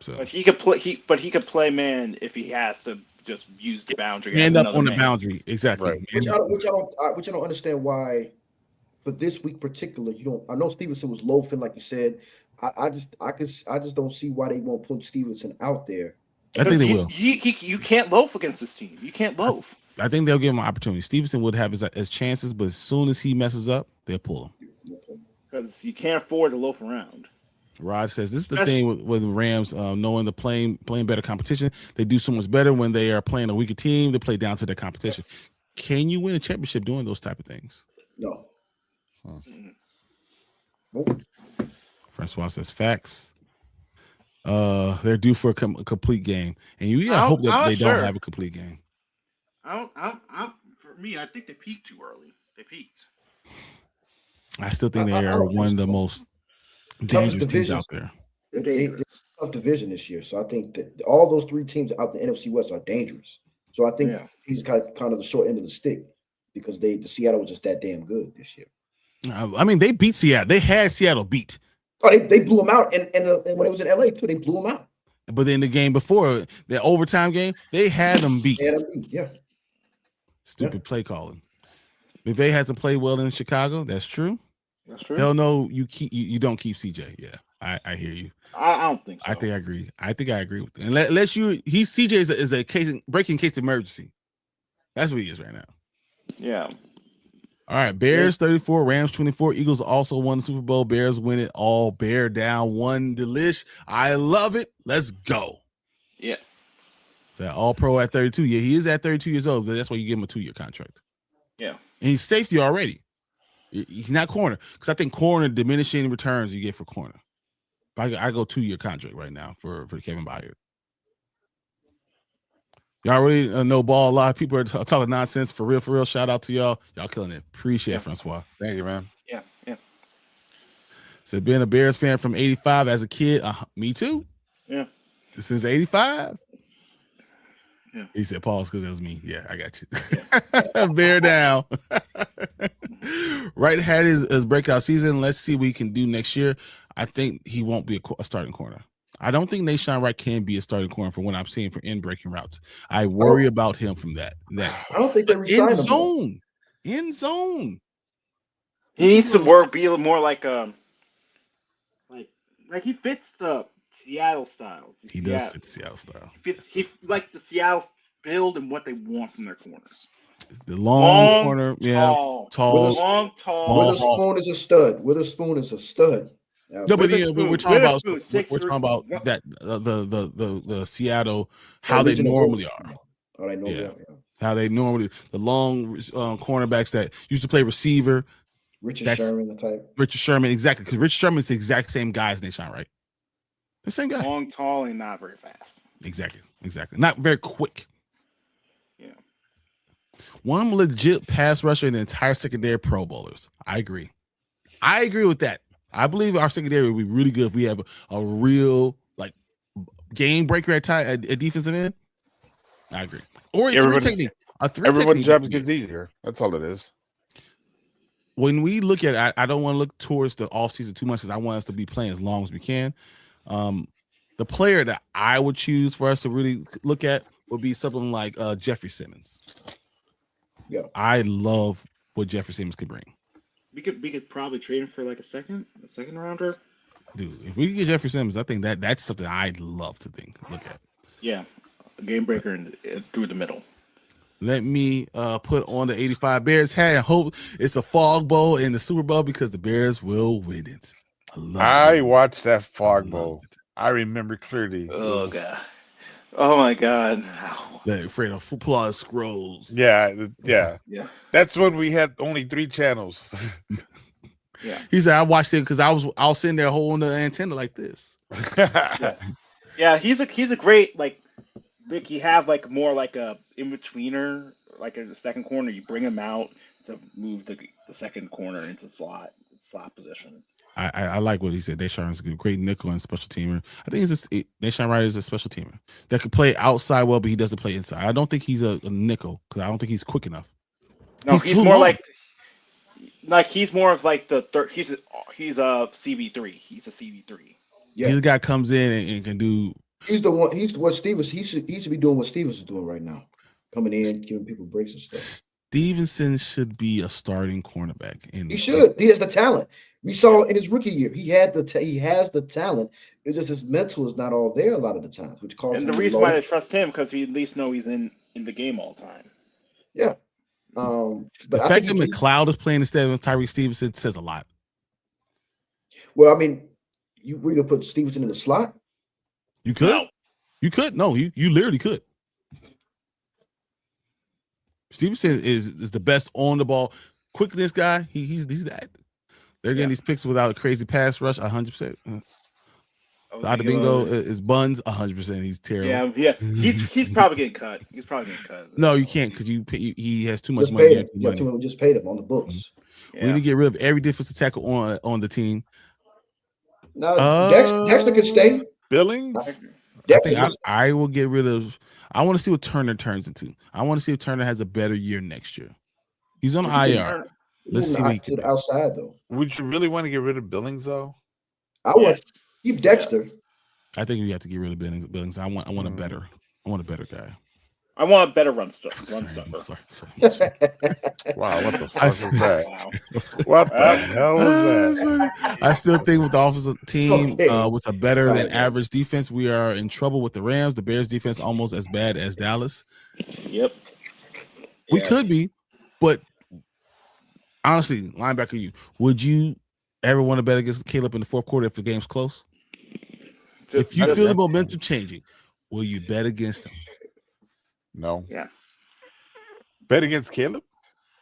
So But he could play. But he could play man if he has to just use the boundary. end as up on man. the boundary. Exactly. Right. Which I don't understand why for this week particular, you don't. I know Stevenson was loafing, like you said. I just don't see why they won't put Stevenson out there. I think they will. You can't loaf against this team. You can't loaf. I think they'll give him an opportunity. Stevenson would have his chances, but as soon as he messes up, they'll pull him. Because you can't afford to loaf around. Rod says this is the thing with the Rams, knowing the playing better competition. They do so much better when they are playing a weaker team. They play down to their competition. Can you win a championship doing those type of things? No. Francois says facts. They're due for a complete game, and you gotta hope that they don't have a complete game. For me, I think they peaked too early. They peaked. I still think they are one of the most dangerous teams out there. They're tough division this year, so I think that all those 3 teams out the NFC West are dangerous. So I think he's kind of the short end of the stick because the Seattle was just that damn good this year. I mean, they beat Seattle. They had Seattle beat. Oh, they blew them out, and when it was in LA too, they blew them out. But then the game before, the overtime game, they had them beat. Yeah. Stupid play calling. McVay hasn't played well in Chicago. That's true. That's true. Hell no, you don't keep CJ. Yeah, I hear you. I don't think so. I think I agree. I agree with it. Unless CJ is a breaking case emergency. That's what he is right now. Yeah. All right, Bears 34, Rams 24. Eagles also won the Super Bowl. Bears win it all. Bear down 1. Delish. I love it. Let's go. Yeah. So all pro at 32. Yeah, he is at 32 years old. That's why you give him a 2-year contract. Yeah. And he's safety already. He's not corner. Because I think corner diminishing returns you get for corner. I go 2-year contract right now for Kevin Byard. Y'all really know ball a lot. Of people are talking nonsense for real. Shout out to y'all. Y'all killing it. Appreciate it, Francois. Thank you, man. Yeah. So being a Bears fan from 85 as a kid, me too. Yeah. Since 85. Yeah. He said pause because it was me. Yeah, I got you. Bear down. Wright had his breakout season. Let's see what he can do next year. I think he won't be a starting corner. I don't think Nashawn Wright can be a starting corner from what I'm seeing for breaking routes. I worry about him from that. I don't think they resigned in him. zone. In zone. He needs to work, be a little more like he fits the Seattle style. He does fit the Seattle style. He's like the Seattle build and what they want from their corners. The long corner, tall. Witherspoon is a stud. Witherspoon is a stud. No, but we're talking about that the Seattle how they normally are. Oh, they know How they normally the long cornerbacks that used to play receiver. Richard Sherman, the type. Richard Sherman, exactly. Because Richard Sherman's the exact same guy as Nation, right? The same guy. Long, tall, and not very fast. Exactly. Not very quick. Yeah. One legit pass rusher in the entire secondary Pro Bowlers. I agree with that. I believe our secondary would be really good if we have a real like game breaker at defensive end. I agree. Or a three technique. Everyone's job gets easier. That's all it is. When we look at it, I don't want to look towards the offseason too much because I want us to be playing as long as we can. The player that I would choose for us to really look at would be something like Jeffrey Simmons. Yeah, I love what Jeffrey Simmons could bring. We could probably trade him for like a second rounder. Dude, if we could get Jeffrey Simmons, I think that's something I'd love to look at. Yeah, a game breaker through the middle. Let me put on the 85 Bears hat and hope it's a fog bowl in the Super Bowl because the Bears will win it. I watched that fog bowl. I remember clearly. Oh god. Oh my god. They're afraid of applause scrolls. Yeah. That's when we had only 3 channels. Yeah. He said I watched it because I was sitting there holding the antenna like this. Yeah, he's a great like you have like more like a in-betweener, like in the second corner, you bring him out to move the second corner into slot position. I like what he said. Deshaun is a great nickel and special teamer. I think Deshaun Wright is a special teamer that could play outside well, but he doesn't play inside. I don't think he's a nickel because I don't think he's quick enough. No, he's more long. like he's more of like the third. He's a CB3. He's a CB3. Yeah, he's the guy comes in and can do. He's the one. He's what Stevens. He should be doing what Stevens is doing right now, coming in, giving people breaks and stuff. Stevenson should be a starting cornerback. He should. He has the talent. We saw in his rookie year. He has the talent. It's just his mental is not all there a lot of the times, which causes. And the reason why they trust him because he at least know he's in the game all the time. Yeah. But the fact that McLeod is playing instead of Tyreek Stevenson says a lot. Well, I mean, we're gonna put Stevenson in the slot. You could. No. You could. No, you literally could. Stevenson is the best on the ball quickness guy. He's that. They're getting these picks without a crazy pass rush. 100%. Adebingo is buns 100%. He's terrible. Yeah. He's probably getting cut. No, you can't because he has too much money. Just paid him on the books. Mm-hmm. We need to get rid of every defensive tackle on the team. No, Dexter can stay. Billings. I will get rid of. I want to see what Turner turns into. I want to see if Turner has a better year next year. He's on IR. Let's see what he can do. Outside though. Would you really want to get rid of Billings though? I would keep Dexter. I think we have to get rid of Billings. I want a better. I want a better guy. I want a better run stuffer. Sorry. Wow, what the fuck is that? What the hell is that? I still think with the offensive team with a better than average defense, we are in trouble with the Rams. The Bears defense almost as bad as Dallas. Yep. We could be, but honestly, linebacker, would you ever want to bet against Caleb in the fourth quarter if the game's close? If you feel the momentum changing, will you bet against him? No. Yeah. Bet against Caleb?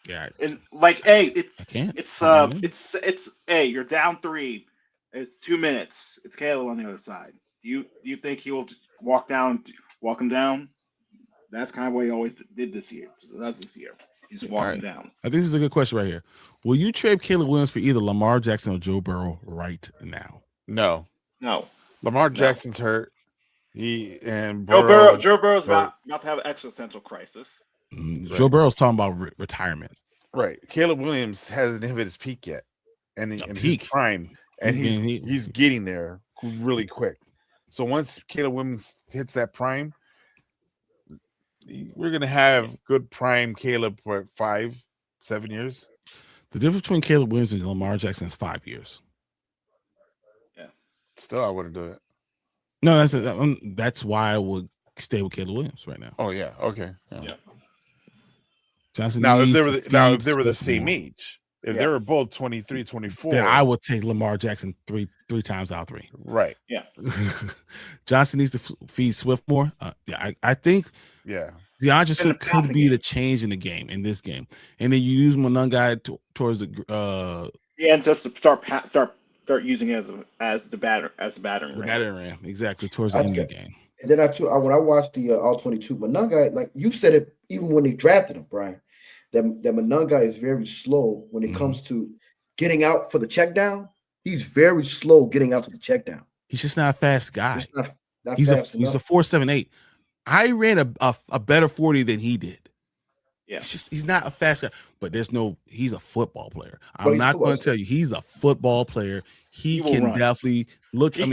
Yeah. It's like, hey, you're down 3. It's 2 minutes. It's Caleb on the other side. Do you think he will walk him down? That's kind of what he always did this year. So that's this year. He just walks him down. I think this is a good question right here. Will you trade Caleb Williams for either Lamar Jackson or Joe Burrow right now? No. Lamar Jackson's hurt. Joe Burrow's about to have an existential crisis. Right. Joe Burrow's talking about retirement. Right. Caleb Williams hasn't hit his peak yet, and his prime, and he's getting there really quick. So once Caleb Williams hits that prime, we're gonna have good prime Caleb for 5-7 years. The difference between Caleb Williams and Lamar Jackson is 5 years. Yeah. Still, I wouldn't do it. No, that's why I would stay with Caleb Williams right now. Oh yeah, okay, yeah. Johnson. Now, if they were the same age, if they were both 23, 24, then I would take Lamar Jackson three times out of 3. Right. Yeah. Johnson needs to feed Swift more. I think. Yeah. DeAndre In Swift the could passing be game. the change in the game in this game, and then you use Monangai towards the Yeah, and just to start using it as the battering ram. battering ram exactly towards the I end of think- the game. And then when I watched the all 22, Monangai, like you said it, even when they drafted him, Brian, that Monangai is very slow when it comes to getting out for the check down. He's very slow getting out to the check down. He's just not a fast guy. He's not He's fast he's a enough. 4.78. I ran a better 40 than he did. Yeah. It's just he's not a fast guy, but he's a football player. Well, I'm he's not football going to tell you he's a football player. He will can run. definitely look. He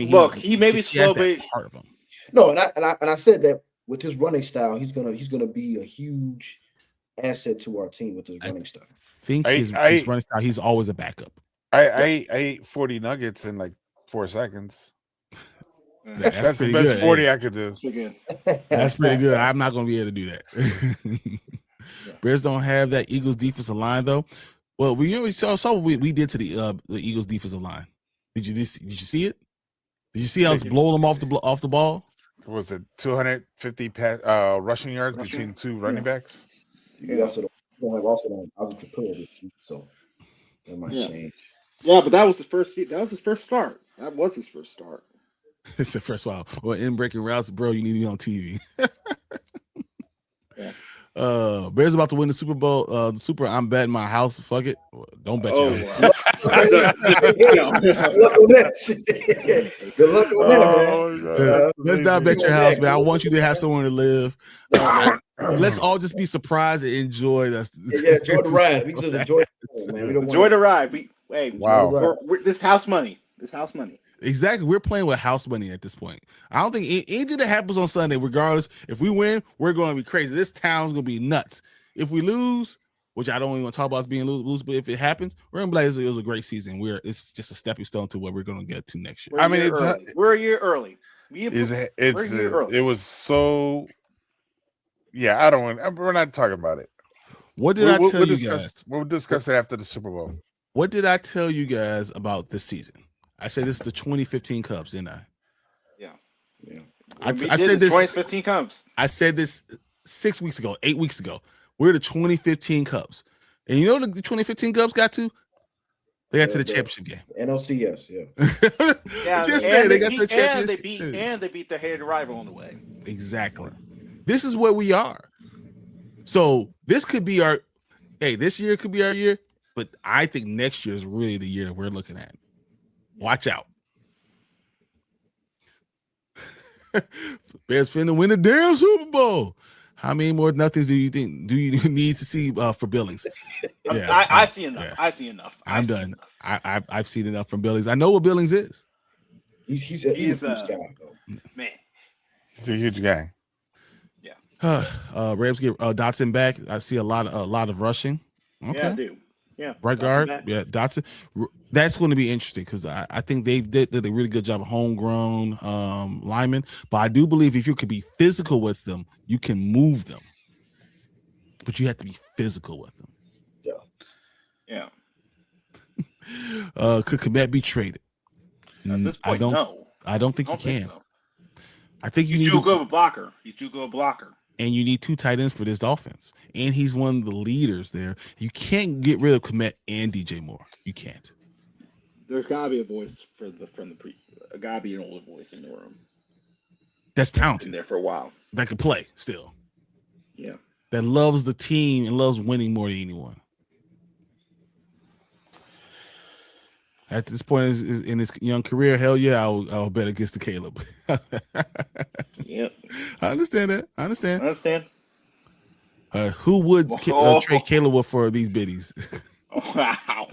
he may be just has slow, that but part of him. No, and I said that with his running style, he's gonna be a huge asset to our team with his running style. His running style, he's always a backup. I ate 40 nuggets in like 4 seconds. That's the pretty best good. 40 I could do. That's pretty good. I'm not going to be able to do that. Bears don't have that Eagles defensive line though. Well, we already saw what we did to the Eagles defensive line. Did you see it? Did you see us blowing them off the ball? Was it 250 rushing yards between two running backs? You also don't have offensive player this week, so that might change. Yeah, but that was his first start. That was his first start. It's the first while. Well, in breaking routes, bro, you need to be on TV. Yeah. Bears about to win the Super Bowl. The Super. I'm betting my house. Fuck it. Don't bet your house. Good luck on that. Good luck on that, man. Let's not bet your house, man. I want you to have somewhere to live. Let's all just be surprised and enjoy that. Yeah, enjoy the ride. We just enjoy it, man. We don't Enjoy the ride. Wow. This house money. Exactly. We're playing with house money at this point. I don't think anything that happens on Sunday, regardless, if we win, we're going to be crazy. This town's going to be nuts. If we lose, which I don't even want to talk about us being lose, but if it happens, we're going to be like, it was a great season. It's just a stepping stone to what we're going to get to next year. We're a year early. It was so. Yeah, I don't want. We're not talking about it. What did I tell you guys? We'll discuss it after the Super Bowl. What did I tell you guys about this season? I said this is the 2015 Cubs, didn't I? Yeah. I said this 2015 Cubs. I said this 8 weeks ago. We're the 2015 Cubs. And you know what the 2015 Cubs got to? They got to the championship game. NLCS, Yeah, Just they got to the championship. And they beat their hated rival on the way. Exactly. This is where we are. So this could be this year could be our year, but I think next year is really the year that we're looking at. Watch out. Bears finna win the damn Super Bowl. How many more nothings do you need to see for Billings? Yeah, I see enough. Yeah. I see enough. I'm done. I've seen enough from Billings. I know what Billings is. He's a huge guy, though. Man. He's a huge guy. Yeah. Rams get Dotson back. I see a lot of rushing. Okay. Yeah, I do. Yeah. Right guard. Yeah, Dotson. That's going to be interesting because I think they did a really good job of homegrown linemen. But I do believe if you could be physical with them, you can move them. But you have to be physical with them. Yeah. Could Komet be traded? At this point, no. I don't think you can. So. I think He's too good of a blocker. He's too good of a blocker. And you need 2 tight ends for this offense. And he's one of the leaders there. You can't get rid of Komet and DJ Moore. You can't. There's gotta be a voice gotta be an older voice in the room. That's talented. Been there for a while. That can play still. Yeah. That loves the team and loves winning more than anyone. At this point in his young career, hell yeah, I'll bet against the Caleb. Yep. I understand that. I understand. Who would trade Caleb for these biddies? Wow.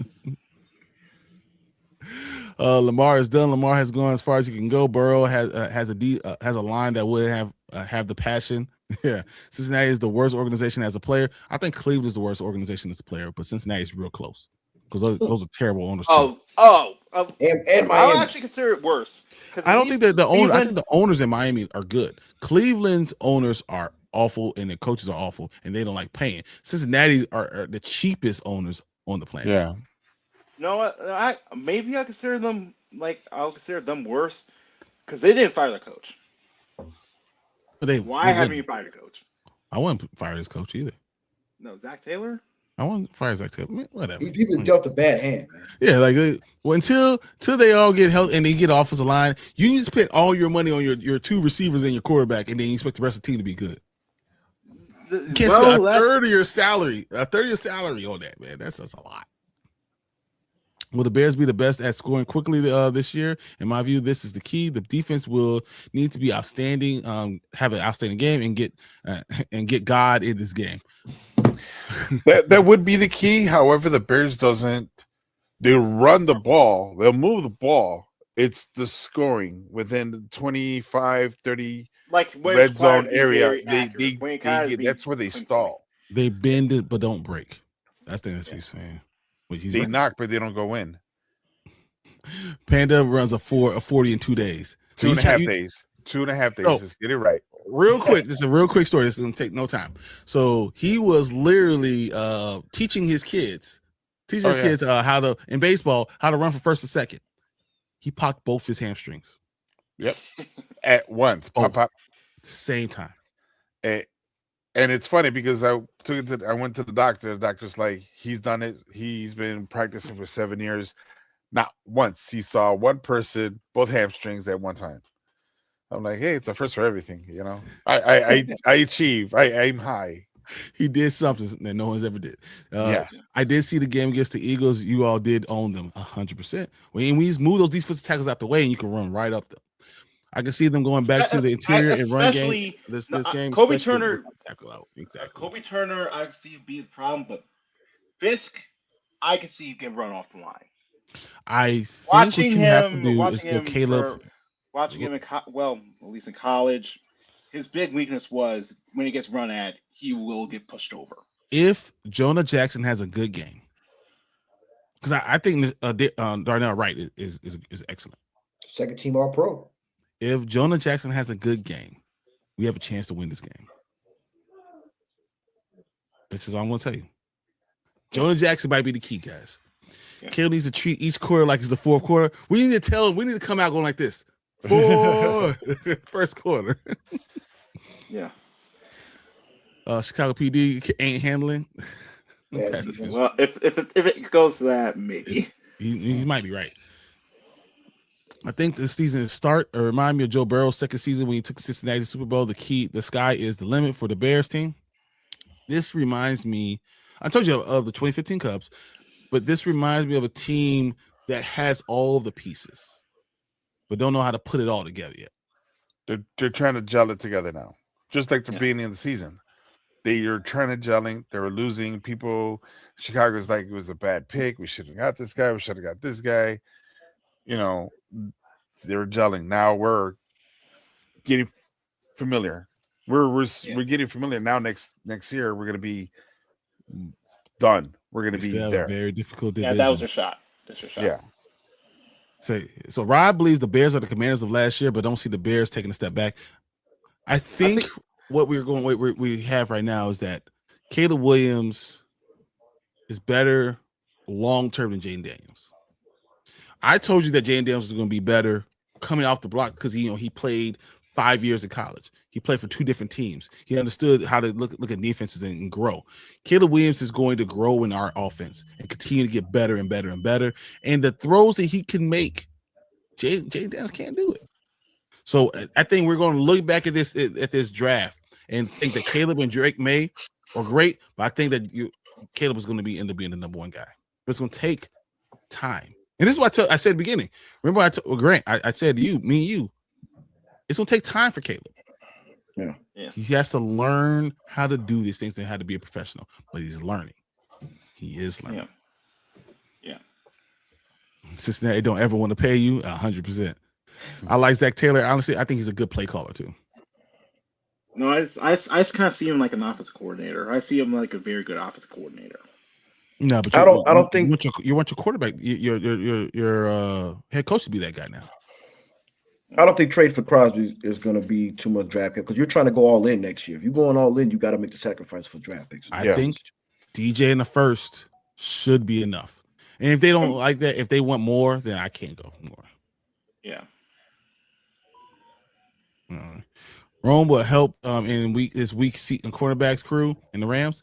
Lamar is done. Lamar has gone as far as he can go. Burrow has a line that would have the passion. Yeah, Cincinnati is the worst organization as a player. I think Cleveland is the worst organization as a player, but Cincinnati is real close because those are terrible owners. And I Miami. actually consider it worse. I don't think that the owner. I think the owners in Miami are good. Cleveland's owners are awful, and the coaches are awful, and they don't like paying. Cincinnati are the cheapest owners on the planet. Yeah. You know what? I'll consider them worse because they didn't fire the coach. But Why haven't you fired a coach? I wouldn't fire his coach either. No, Zach Taylor. I wouldn't fire Zach Taylor. Man, whatever. He's been dealt a bad hand, man. Yeah, like until they all get help and they get offensive line, you just spend all your money on your two receivers and your quarterback, and then you expect the rest of the team to be good. You can't spend a third of your salary on that, man. That's a lot. Will the Bears be the best at scoring quickly this year? In my view, this is the key. The defense will need to be outstanding, have an outstanding game, and get God in this game. That would be the key. However, the Bears they run the ball, they'll move the ball. It's the scoring within the 25, 30 red zone area. That's where they stall. They bend it but don't break. That's the thing that's what he's saying. They knock, but they don't go in. Panda runs a 40 in 2 days. So 2.5 days. 2.5 days. Let's get it right. Real quick, just a real quick story. This is gonna take no time. So he was literally teaching his kids how to in baseball how to run from first to second. He popped both his hamstrings. Yep, at once. Pop. Same time. And it's funny because I went to the doctor. The doctor's like, he's done it. He's been practicing for 7 years. Not once he saw one person, both hamstrings at one time. I'm like, hey, it's a first for everything, you know. I achieve. I aim high. He did something that no one's ever did. I did see the game against the Eagles. You all did own them 100%. When we move those defensive tackles out the way, and you can run right up them. I can see them going back to the interior and run game. This game, Kobe Turner, tackle out. Exactly. Kobe Turner, I see be the problem, but Fisk, I can see you get run off the line. I think what you have to do is go Caleb. Watching him, at least in college, his big weakness was when he gets run at, he will get pushed over. If Jonah Jackson has a good game, because I think Darnell Wright is excellent. Second team All Pro. If Jonah Jackson has a good game, we have a chance to win this game. This is all I'm going to tell you. Jonah Jackson might be the key, guys. Yeah. Caleb needs to treat each quarter like it's the fourth quarter. We need to come out going like this. First quarter. Yeah. Chicago PD ain't handling. Yeah, well, if it goes to that, maybe. He might be right. I think this season remind me of Joe Burrow's second season when he took Cincinnati to the Super Bowl. The sky is the limit for the Bears team. This reminds me, I told you of the 2015 Cubs, but this reminds me of a team that has all the pieces, but don't know how to put it all together yet. They're trying to gel it together now, just like the beginning of the season. They're trying to gelling. They were losing people. Chicago's like, it was a bad pick. We should have got this guy. We should have got this guy. You know, they were gelling. Now we're getting familiar. We're getting familiar now. Next year we're gonna be done. We're gonna be there. A very difficult division. Yeah, that was a shot. Yeah. So Rob believes the Bears are the Commanders of last year, but don't see the Bears taking a step back. I think what we have right now is that Caleb Williams is better long term than Jayden Daniels. I told you that Jayden Daniels was going to be better coming off the block because he played 5 years in college. He played for two different teams. He understood how to look at defenses and grow. Caleb Williams is going to grow in our offense and continue to get better and better and better. And the throws that he can make, Jayden Daniels can't do it. So I think we're going to look back at this draft and think that Caleb and Drake May are great, but I think that Caleb is going to end up being the number one guy. But it's going to take time. And this is what I said at the beginning. Remember, Grant, I said to you, me and you, it's going to take time for Caleb. Yeah. He has to learn how to do these things and how to be a professional, but he's learning. He is learning. Yeah. Cincinnati don't ever want to pay you 100%. I like Zach Taylor. Honestly, I think he's a good play caller too. No, I kind of see him like an offensive coordinator. I see him like a very good offensive coordinator. No, but I don't think you want your quarterback, your head coach to be that guy now. I don't think trade for Crosby is going to be too much draft pick because you're trying to go all in next year. If you're going all in, you got to make the sacrifice for draft picks. I think DJ in the first should be enough. And if they don't like that, if they want more, then I can't go more. Yeah. Rome will help in this weak seat and cornerbacks crew in the Rams.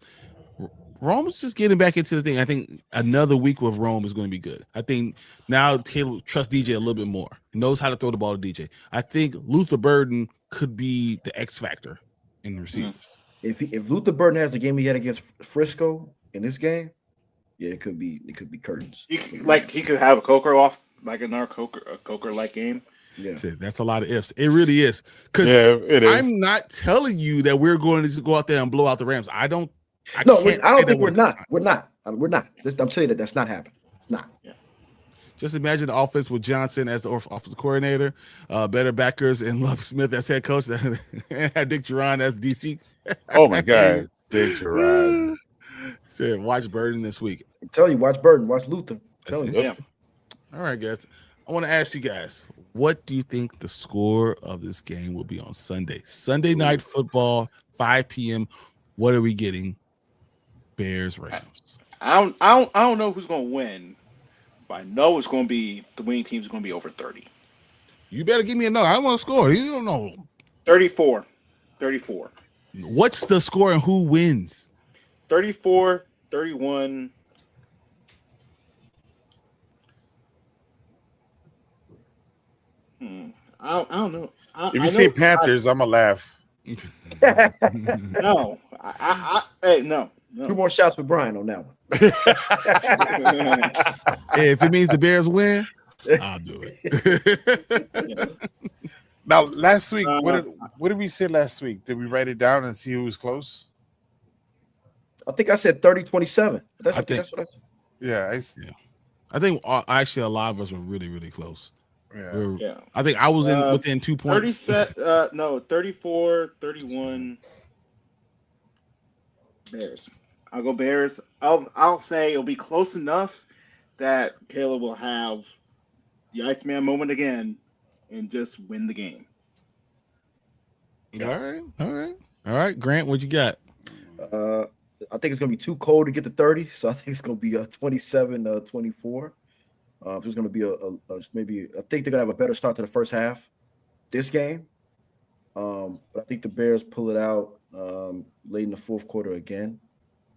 Rome's just getting back into the thing. I think another week with Rome is going to be good. I think now Taylor trusts DJ a little bit more. He knows how to throw the ball to DJ. I think Luther Burden could be the X factor in the receivers. If Luther Burden has the game he had against Frisco in this game, yeah, it could be curtains. He could have a Coker off, like another Coker like game. Yeah, that's a lot of ifs. It really is. Because it is. I'm not telling you that we're going to go out there and blow out the Rams. I don't think we're not. We're not. I'm telling you that's not happening. It's not. Yeah. Just imagine the offense with Johnson as the offensive coordinator, better backers, and Love Smith as head coach, and had Dick Duran as DC. Oh my God, Dick Duran. Said, watch Burden this week. I'm telling you, watch Burden, watch Luther. All right, guys. I want to ask you guys, what do you think the score of this game will be on Sunday? Sunday night football, 5 p.m. What are we getting? Bears, Rams. I don't know who's going to win, but I know it's going to be the winning team is going to be over 30. You better give me a no. I don't want to score. You don't know. 34. What's the score and who wins? 34, 31. I don't know. If you say Panthers, I'm going to laugh. No. No. 2 more shots for Brian on that one. Hey, if it means the Bears win, I'll do it. Now, last week, what did we say last week? Did we write it down and see who was close? I think I said 30-27. That's what I said. Yeah, I think actually a lot of us were really, really close. Yeah. I think I was within 2 points. 34, 31 Bears. I'll go Bears. I'll say it'll be close enough that Caleb will have the Iceman moment again and just win the game. All right. Grant, what you got? I think it's going to be too cold to get to 30, so I think it's going to be a 27-24. There's going to be maybe I think they're going to have a better start to the first half this game. But I think the Bears pull it out late in the fourth quarter again.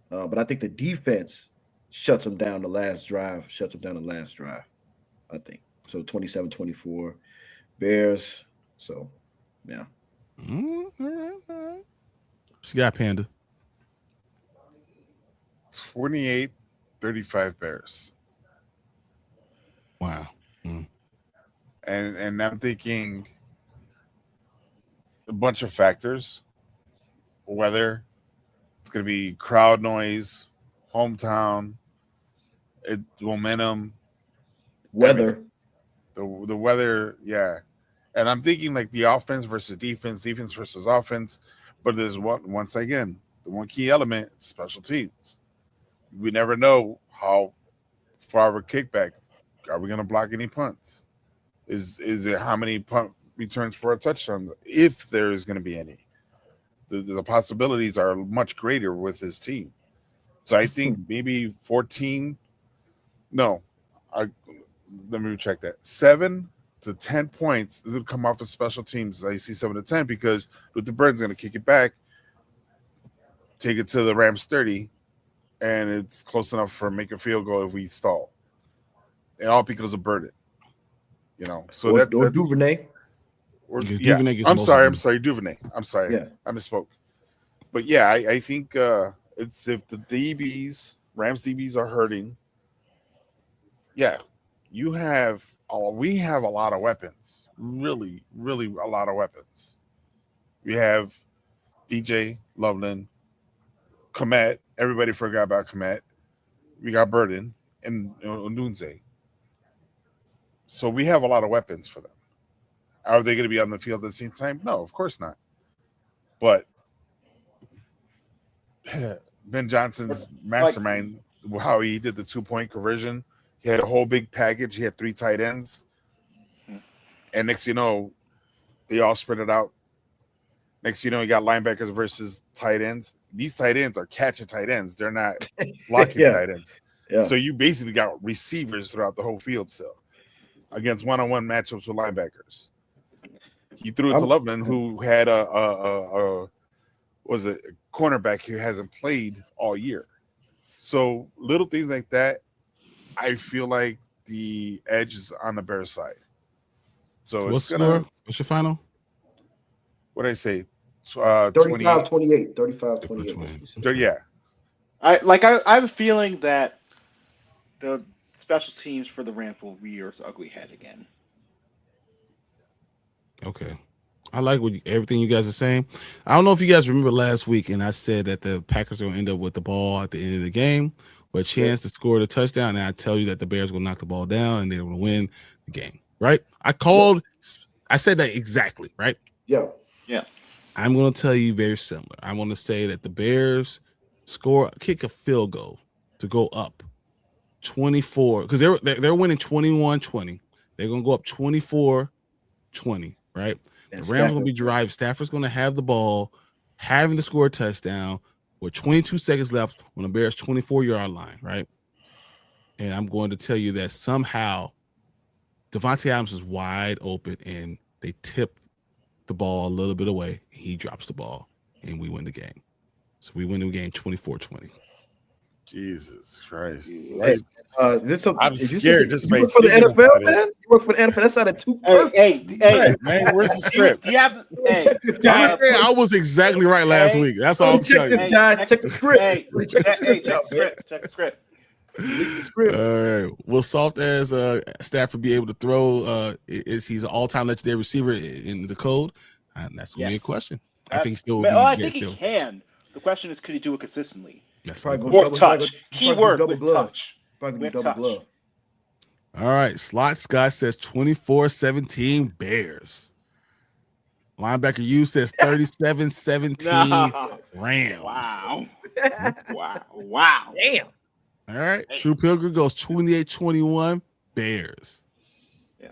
But I think the defense shuts them down the last drive. I think. So 27-24 Bears. So, yeah. All right. What you got, Panda? 28-35 Bears. Wow. And I'm thinking a bunch of factors. Weather. It's going to be crowd noise, hometown, momentum. Weather. The weather, yeah. And I'm thinking like the offense versus defense versus offense. But there's once again, the one key element, special teams. We never know how far of a kickback. Are we going to block any punts? Is there how many punt returns for a touchdown? If there is going to be any. The possibilities are much greater with this team. So I think maybe 14. No, let me check that. 7 to 10 points is going to come off of special teams. I see 7 to 10 because Luther Burden's going to kick it back, take it to the Rams 30, and it's close enough for make a field goal if we stall. And all because of Burden. So that's Duvernay. I'm sorry, Duvernay. I'm sorry. Yeah. I misspoke. But yeah, I think it's if the Rams DBs are hurting. Yeah, we have a lot of weapons. Really, really a lot of weapons. We have DJ, Loveland, Komet. Everybody forgot about Komet. We got Burden and Nunze. So we have a lot of weapons for them. Are they going to be on the field at the same time? No, of course not. But Ben Johnson's mastermind, how he did the 2-point conversion, he had a whole big package. He had 3 tight ends. And next you know, they all spread it out. Next you know, you got linebackers versus tight ends. These tight ends are catching tight ends. They're not blocking tight ends. Yeah. So you basically got receivers throughout the whole field still against one-on-one matchups with linebackers. He threw it to Loveland, who had a cornerback who hasn't played all year. So little things like that, I feel like the edge is on the Bears side. So what's your final? What did I say? 35-28. 35-28. Yeah. I have a feeling that the special teams for the Rams will rear its ugly head again. Okay. I like everything you guys are saying. I don't know if you guys remember last week, and I said that the Packers are going to end up with the ball at the end of the game with a chance to score the touchdown, and I tell you that the Bears will knock the ball down and they're going to win the game, right? I said that exactly, right? Yeah. I'm going to tell you very similar. I want to say that the Bears kick a field goal to go up 24, because they're winning 21-20. They're going to go up 24-20, right? The Rams are going to be driving. Stafford's going to have the ball, having to score a touchdown with 22 seconds left on the Bears' 24-yard line, right? And I'm going to tell you that somehow Devontae Adams is wide open and they tip the ball a little bit away. And he drops the ball and we win the game. So we win the game 24-20. Jesus Christ. Hey, I'm scared. You work for the NFL, man? You work for the NFL. That's not a two. Hey, man, where's the script? Do you have, I was exactly right last week. That's all I'm telling you. Check the script. Check the script. All right. Will soft as Stafford be able to throw? He's an all-time legendary receiver in the code? And that's going to be a question. I think I think he can. The question is, could he do it consistently? With touch. Keyword with touch. Probably double glove. All right. Slot Scott says 24-17 Bears. Linebacker U says 37-17 Rams. Wow. Damn. All right. Hey. True Pilgrim goes 28-21 Bears. Yeah.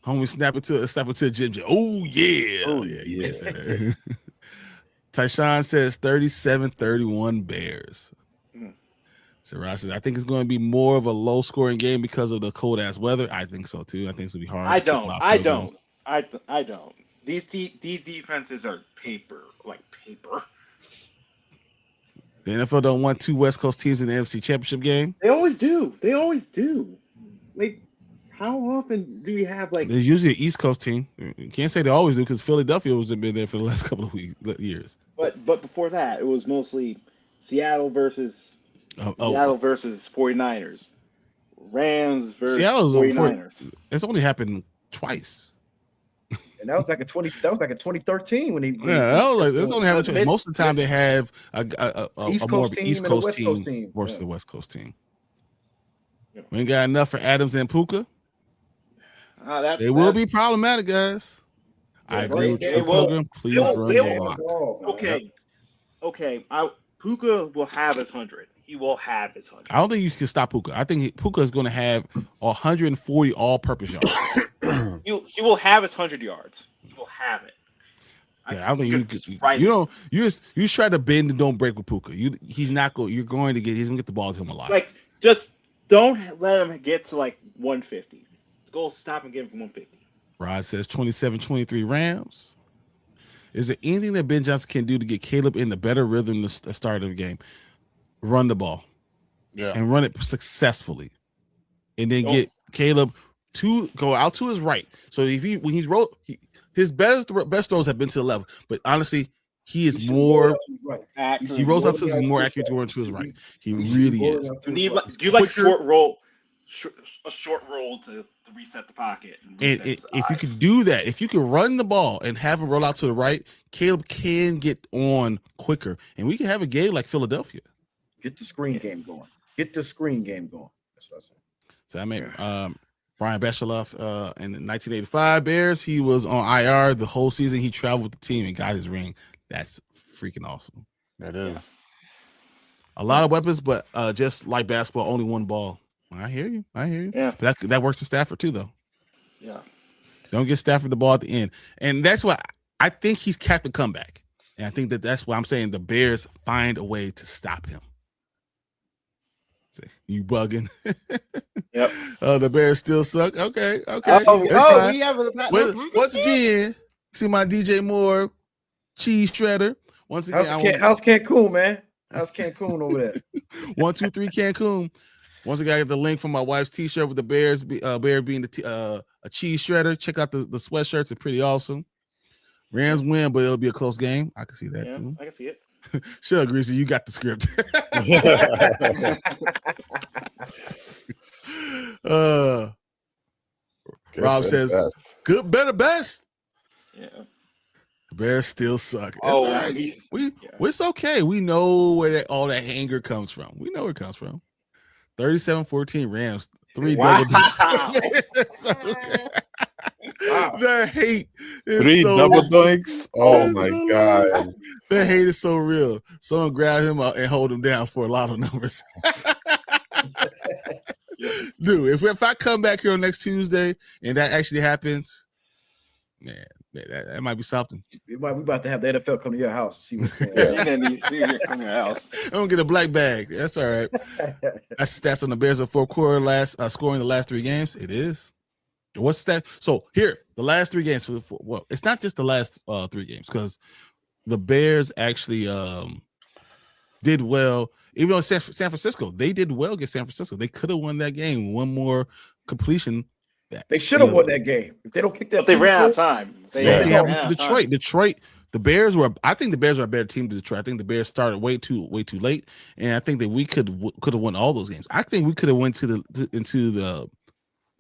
Homie snap it to Jim. Oh yeah. Yeah. Tyshawn says 37-31 Bears. So Ross says, I think it's going to be more of a low scoring game because of the cold ass weather. I think so too. I think it's going to be hard. I don't. These defenses are paper. The NFL don't want two West Coast teams in the NFC Championship game. They always do. Like, how often do we have like? There's usually an East Coast team. You can't say they always do because Philadelphia has been there for the last couple of years. But before that, it was mostly Seattle versus 49ers, Rams versus Seattle's 49ers. It's only happened twice. And that was back in 2013 when he. That's only happened twice. Most of the time they have a more of an East Coast team versus the West Coast team. Yeah. We ain't got enough for Adams and Puka. They will be problematic, guys. I agree with you, Program. Please run the rock. Okay. Puka will have his 100. He will have his 100. I don't think you can stop Puka. I think Puka is going to have 140 all-purpose yards. He will have his 100 yards. He will have it. Yeah, I don't think you just try to bend and don't break with Puka. He's not going. You're going to get. He's going to get the ball to him a lot. Like, just don't let him get to like 150. The goal is stop and get him from 150. Rod says 27-23 Rams. Is there anything that Ben Johnson can do to get Caleb in the better rhythm to the start of the game? Run the ball, and run it successfully, and then get Caleb to go out to his right. So if his best throws have been to the left, but honestly, he is more. He rolls out to the more accurate going to his right. He really is. Do you like a short roll to reset the pocket? And if you could do that, if you can run the ball and have him roll out to the right, Caleb can get on quicker, and we can have a game like Philadelphia. Get the screen game going. That's what I said. So I mean, Brian Becheloff in the 1985 Bears, he was on IR the whole season. He traveled with the team and got his ring. That's freaking awesome. That is. A lot of weapons, but just like basketball, only one ball. I hear you. Yeah. But that works for Stafford too, though. Yeah. Don't get Stafford the ball at the end. And that's why I think he's capped the comeback. And I think that's why I'm saying the Bears find a way to stop him. You bugging? Yep. The Bears still suck. Okay. Oh, That's fine. we have a Once again, see my DJ Moore cheese shredder. Once again, how's Cancun, man? How's Cancun over there? 1, 2, 3 Cancun. Once again, I get the link from my wife's T-shirt with the Bears, bear being a cheese shredder. Check out the sweatshirts; they're pretty awesome. Rams win, but it'll be a close game. I can see that too. I can see it. Shut up, Greasy. You got the script. Rob says, best. "Good, better, best." Yeah. The Bears still suck. It's Oh, all right. It's okay. We know where all that anger comes from. We know where it comes from. 37-14 Rams. 3 Wow. double digits. The hate is 3 so double real. doinks. Oh my god. The hate is so real. Someone grab him up and hold him down for a lot of numbers. Dude, if I come back here on next Tuesday and that actually happens, man, that might be something. We about to have the NFL come to your house and see what's going on. And you see it from your house. I'm gonna get a black bag. That's all right. That's the stats on the Bears of 4 quarter scoring the last 3 games. It is. What's that? So here, the last 3 games well, it's not just the last 3 games because the Bears actually did well. Even though San Francisco, they did well against San Francisco. They could have won that game. One more completion. They should have won that game. If they don't kick that, But they ran out of time. Same thing happens to Detroit. The Bears were. I think the Bears are a better team than Detroit. I think the Bears started way too late, and I think that we could have won all those games. I think we could have went into the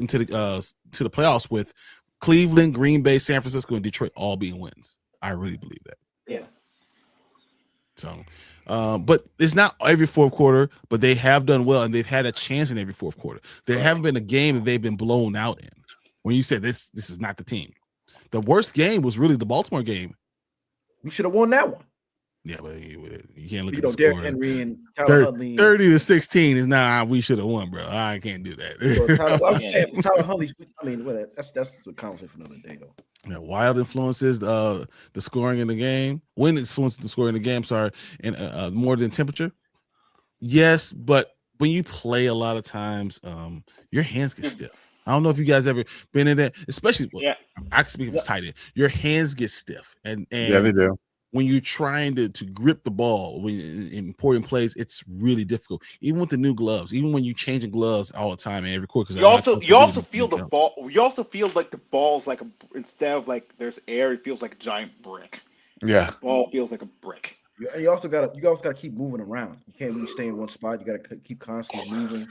playoffs with Cleveland, Green Bay, San Francisco, and Detroit all being wins. I really believe that. Yeah. So, but it's not every 4th quarter, but they have done well, and they've had a chance in every 4th quarter. There haven't been a game that they've been blown out in. When you said this is not the team. The worst game was really the Baltimore game. We should have won that one. Yeah, but you can't look at know, the Derrick score. Henry and Tyler Huntley. 30-16 is not. We should have won, bro. I can't do that. I'm saying Tyler Huntley. I mean, that's a conversation for another day, though. Yeah, wild influences the scoring in the game. Wind influences the scoring in the game. Sorry, and more than temperature. Yes, but when you play a lot of times, your hands get stiff. I don't know if you guys ever been in that, especially. I can speak of tight end. Your hands get stiff, and yeah, they do. When you're trying to grip the ball in important plays, it's really difficult. Even with the new gloves, even when you're changing gloves all the time and every quarter. You also feel the ball. You also feel like the ball's like instead of like there's air, it feels like a giant brick. Yeah, the ball feels like a brick. You also gotta keep moving around. You can't really stay in one spot. You gotta keep constantly moving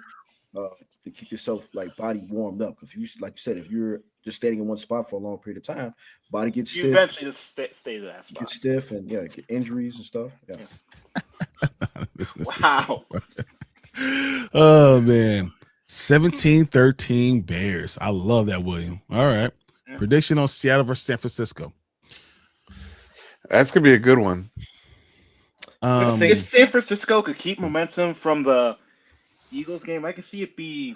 to keep yourself like body warmed up. Because you, like you said, if you're just standing in one spot for a long period of time, body gets stiff. You eventually just stay in that spot. Get stiff and get injuries and stuff. Yeah. Wow. Oh man, 17-13 Bears. I love that, William. All right. Yeah. Prediction on Seattle versus San Francisco. That's gonna be a good one. If San Francisco could keep momentum from the Eagles game, I can see it be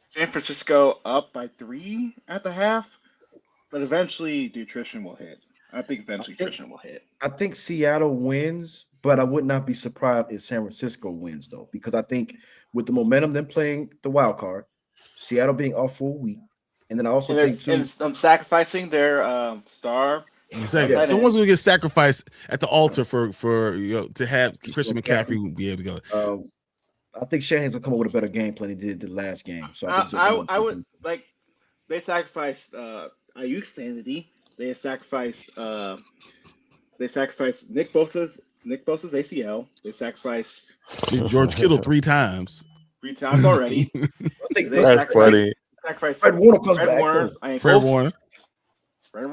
San Francisco up by 3 at the half, but eventually the attrition will hit. I think eventually attrition will hit. I think Seattle wins, but I would not be surprised if San Francisco wins, though, because I think with the momentum them playing the wild card, Seattle being off for a week, and then I also think sacrificing their star. Exactly. Yeah, someone's gonna get sacrificed at the altar for to have Christian McCaffrey be able to go. I think Shanahan's gonna come up with a better game plan than he did the last game. So I would like they sacrificed Ayuk's sanity. They sacrificed Nick Bosa's ACL. They sacrificed George Kittle 3 times. 3 times already. I think that's funny. Fred Warner comes back. Fred Warner.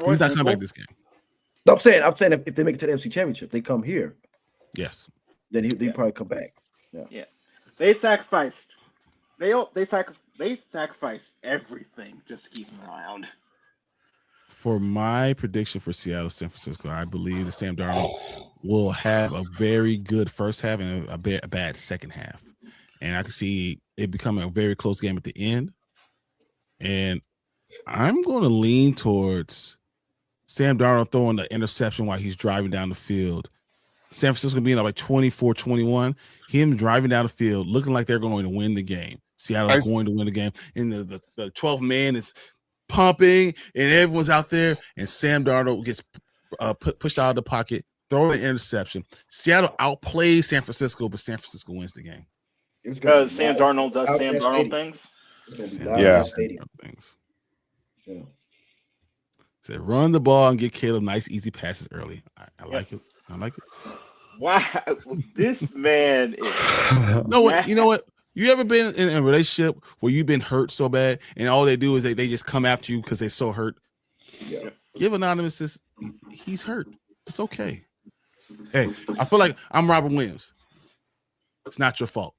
He's not coming back this game. No, I'm saying if they make it to the NFC Championship, they come here. Yes. Then they probably come back. Yeah. They sacrificed. They sacrificed everything just to keep him around. For my prediction for Seattle, San Francisco, I believe that Sam Darnold will have a very good first half and a bad second half, and I can see it becoming a very close game at the end. And I'm going to lean towards Sam Darnold throwing the interception while he's driving down the field San Francisco being up like 24-21. Him driving down the field, looking like they're going to win the game. Seattle is going to win the game. And the 12th man is pumping, and everyone's out there, and Sam Darnold gets pushed out of the pocket, throwing an interception. Seattle outplays San Francisco, but San Francisco wins the game. Because Sam Darnold does Sam Darnold things. Things. Yeah. Said run the ball and get Caleb nice, easy passes early. I like it. I like it. Wow, this man is. You know what? You ever been in a relationship where you've been hurt so bad, and all they do is they just come after you because they're so hurt? Yeah. Give Anonymous this. He's hurt. It's okay. Hey, I feel like I'm Robert Williams. It's not your fault.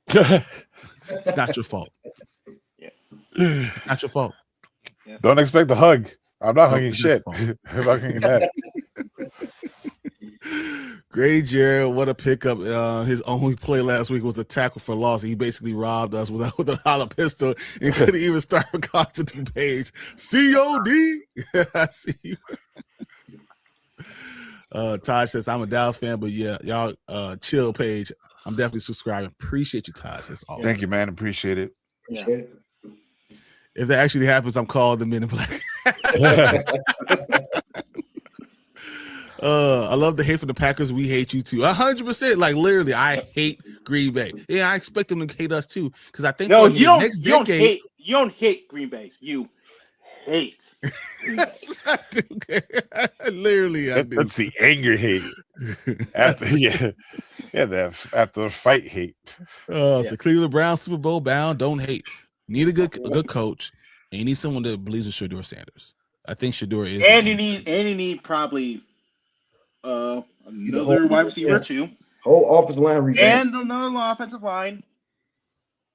It's not your fault. Yeah. It's not your fault. Yeah. Don't expect a hug. I'm not hugging shit. I'm not hugging that. Grady Jarrett, what a pickup. His only play last week was a tackle for loss. He basically robbed us with a hollow pistol and couldn't even start a constitute page. COD. I see you. Todd says, I'm a Dallas fan, but yeah, y'all chill page. I'm definitely subscribing. Appreciate you, Todd. That's awesome. Thank you, man. Appreciate it. Appreciate it. If that actually happens, I'm called the Men in Black. I love the hate for the Packers. We hate you too. 100%. Like literally, I hate Green Bay. Yeah, I expect them to hate us too. Because I think you don't hate Green Bay. You hate. Yes, I do. Literally, I do. That's the anger hate. After the fight hate. So Cleveland Browns Super Bowl bound. Don't hate. Need a good coach. And you need someone that believes in Shedeur Sanders. I think Shedeur is. And you need probably another wide receiver too. Whole offensive line revamp. And another offensive line.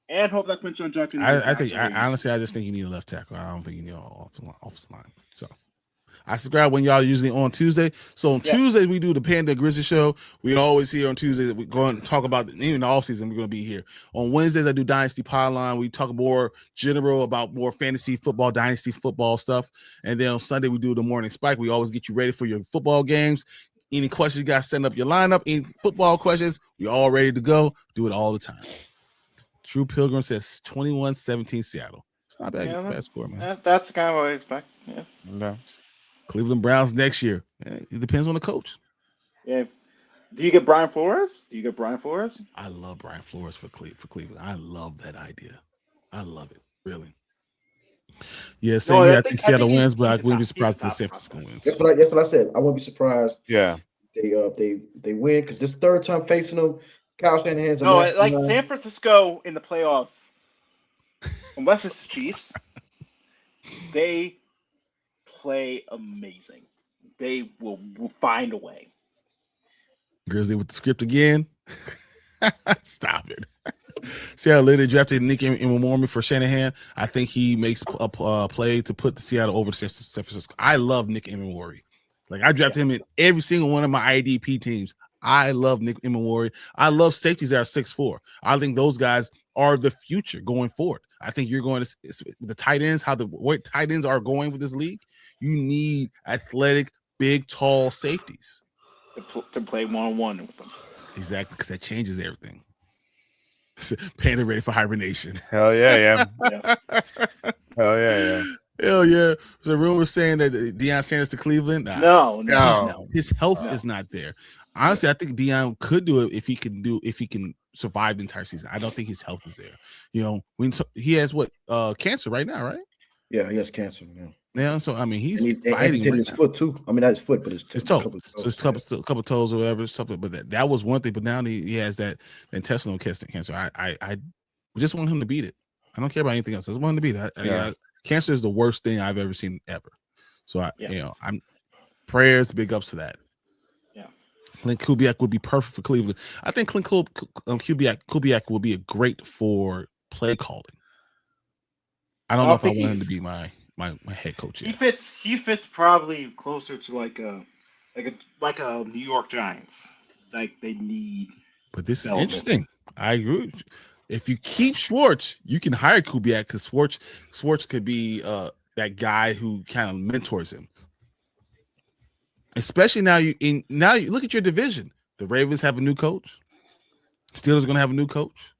And hope that Quinton Junkin. I just think you need a left tackle. I don't think you need an offensive line. So I subscribe when y'all usually on Tuesday. So on Tuesday we do the Panda Grizzly show. We always here on Tuesdays. We go and talk about even the offseason. We're going to be here on Wednesdays. I do Dynasty Pylon. We talk more general about more fantasy football, dynasty football stuff. And then on Sunday we do the Morning Spike. We always get you ready for your football games. Any questions you got? Send up your lineup. Any football questions? We all ready to go. Do it all the time. True Pilgrim says 21-17 Seattle. It's not bad, bad score, man. That's kind of what I expect. Yeah. No. Cleveland Browns next year. It depends on the coach. Yeah. Do you get Brian Flores? I love Brian Flores for Cleveland. I love that idea. I love it. Really. Yeah, same here. I think Seattle wins, but I wouldn't be surprised if San Francisco wins. That's what I said. I wouldn't be surprised. Yeah. They win because this third time facing them. Kyle Shanahan's like San Francisco in the playoffs, unless it's the Chiefs, they play amazing. They will find a way. Grizzly with the script again. Stop it. Seattle later drafted Nick Imamormi for Shanahan. I think he makes a play to put the Seattle over to San Francisco. I love Nick Imamormi. Like I drafted him in every single one of my IDP teams. I love Nick Imamori. I love safeties that are 6'4". I think those guys are the future going forward. I think you're going to the tight ends, how the way tight ends are going with this league. You need athletic, big, tall safeties to play one-on-one with them. Exactly, because that changes everything. Panda ready for hibernation. Hell yeah. Hell yeah. Hell yeah. The rumor saying that Deion Sanders to Cleveland. No. His health is not there. Honestly, I think Deion could do it if he can survive the entire season. I don't think his health is there. You know, he has cancer right now, right? Yeah, he has cancer. Yeah. So I mean, he's fighting his foot too. I mean, not his foot, but his toe. So it's a couple toes or whatever stuff. But that was one thing. But now he has that intestinal cancer. I just want him to beat it. I don't care about anything else. I just want him to beat it. Cancer is the worst thing I've ever seen ever. So I'm prayers, big ups to that. Clint Kubiak would be perfect for Cleveland. I think Clint Kubiak will be a great for play calling. I don't know if I want him to be my head coach yet. He fits probably closer to like a New York Giants. Like they need. But this is interesting. I agree. If you keep Schwartz, you can hire Kubiak because Schwartz could be that guy who kind of mentors him. Especially now you look at your division. The Ravens have a new coach. Steelers going to have a new coach.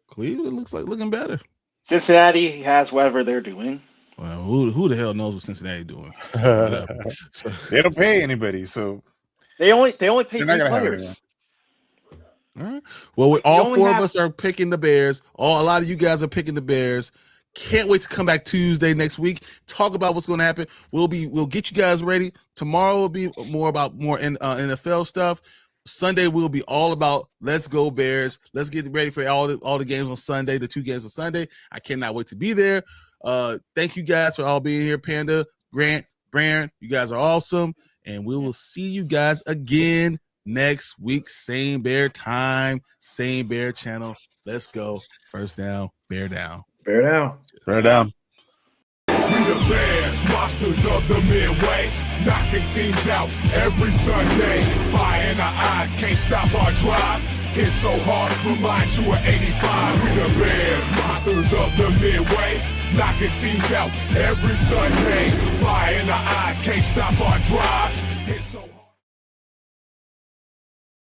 Cleveland looks like looking better. Cincinnati has whatever they're doing. Well, who the hell knows what Cincinnati doing? So, They don't pay anybody, so They only pay They're 3 not gonna have players. all right. Well, all only 4 of have- us are picking the Bears. A lot of you guys are picking the Bears. Can't wait to come back Tuesday next week. Talk about what's going to happen. We'll get you guys ready. Tomorrow will be more NFL stuff. Sunday will be all about let's go Bears. Let's get ready for all the games on Sunday. The 2 games on Sunday. I cannot wait to be there. Thank you guys for all being here. Panda, Grant, Brand, you guys are awesome, and we will see you guys again next week. Same Bear time, same Bear channel. Let's go. First down, Bear down. Bear down. bear down. We the Bears, monsters of the Midway, knocking teams out every Sunday. Fire in our eyes, can't stop our drive. Hit so hard, remind you of 85. We the Bears, monsters of the Midway, knocking teams out every Sunday. Fire in our eyes, can't stop our drive. Hit so hard.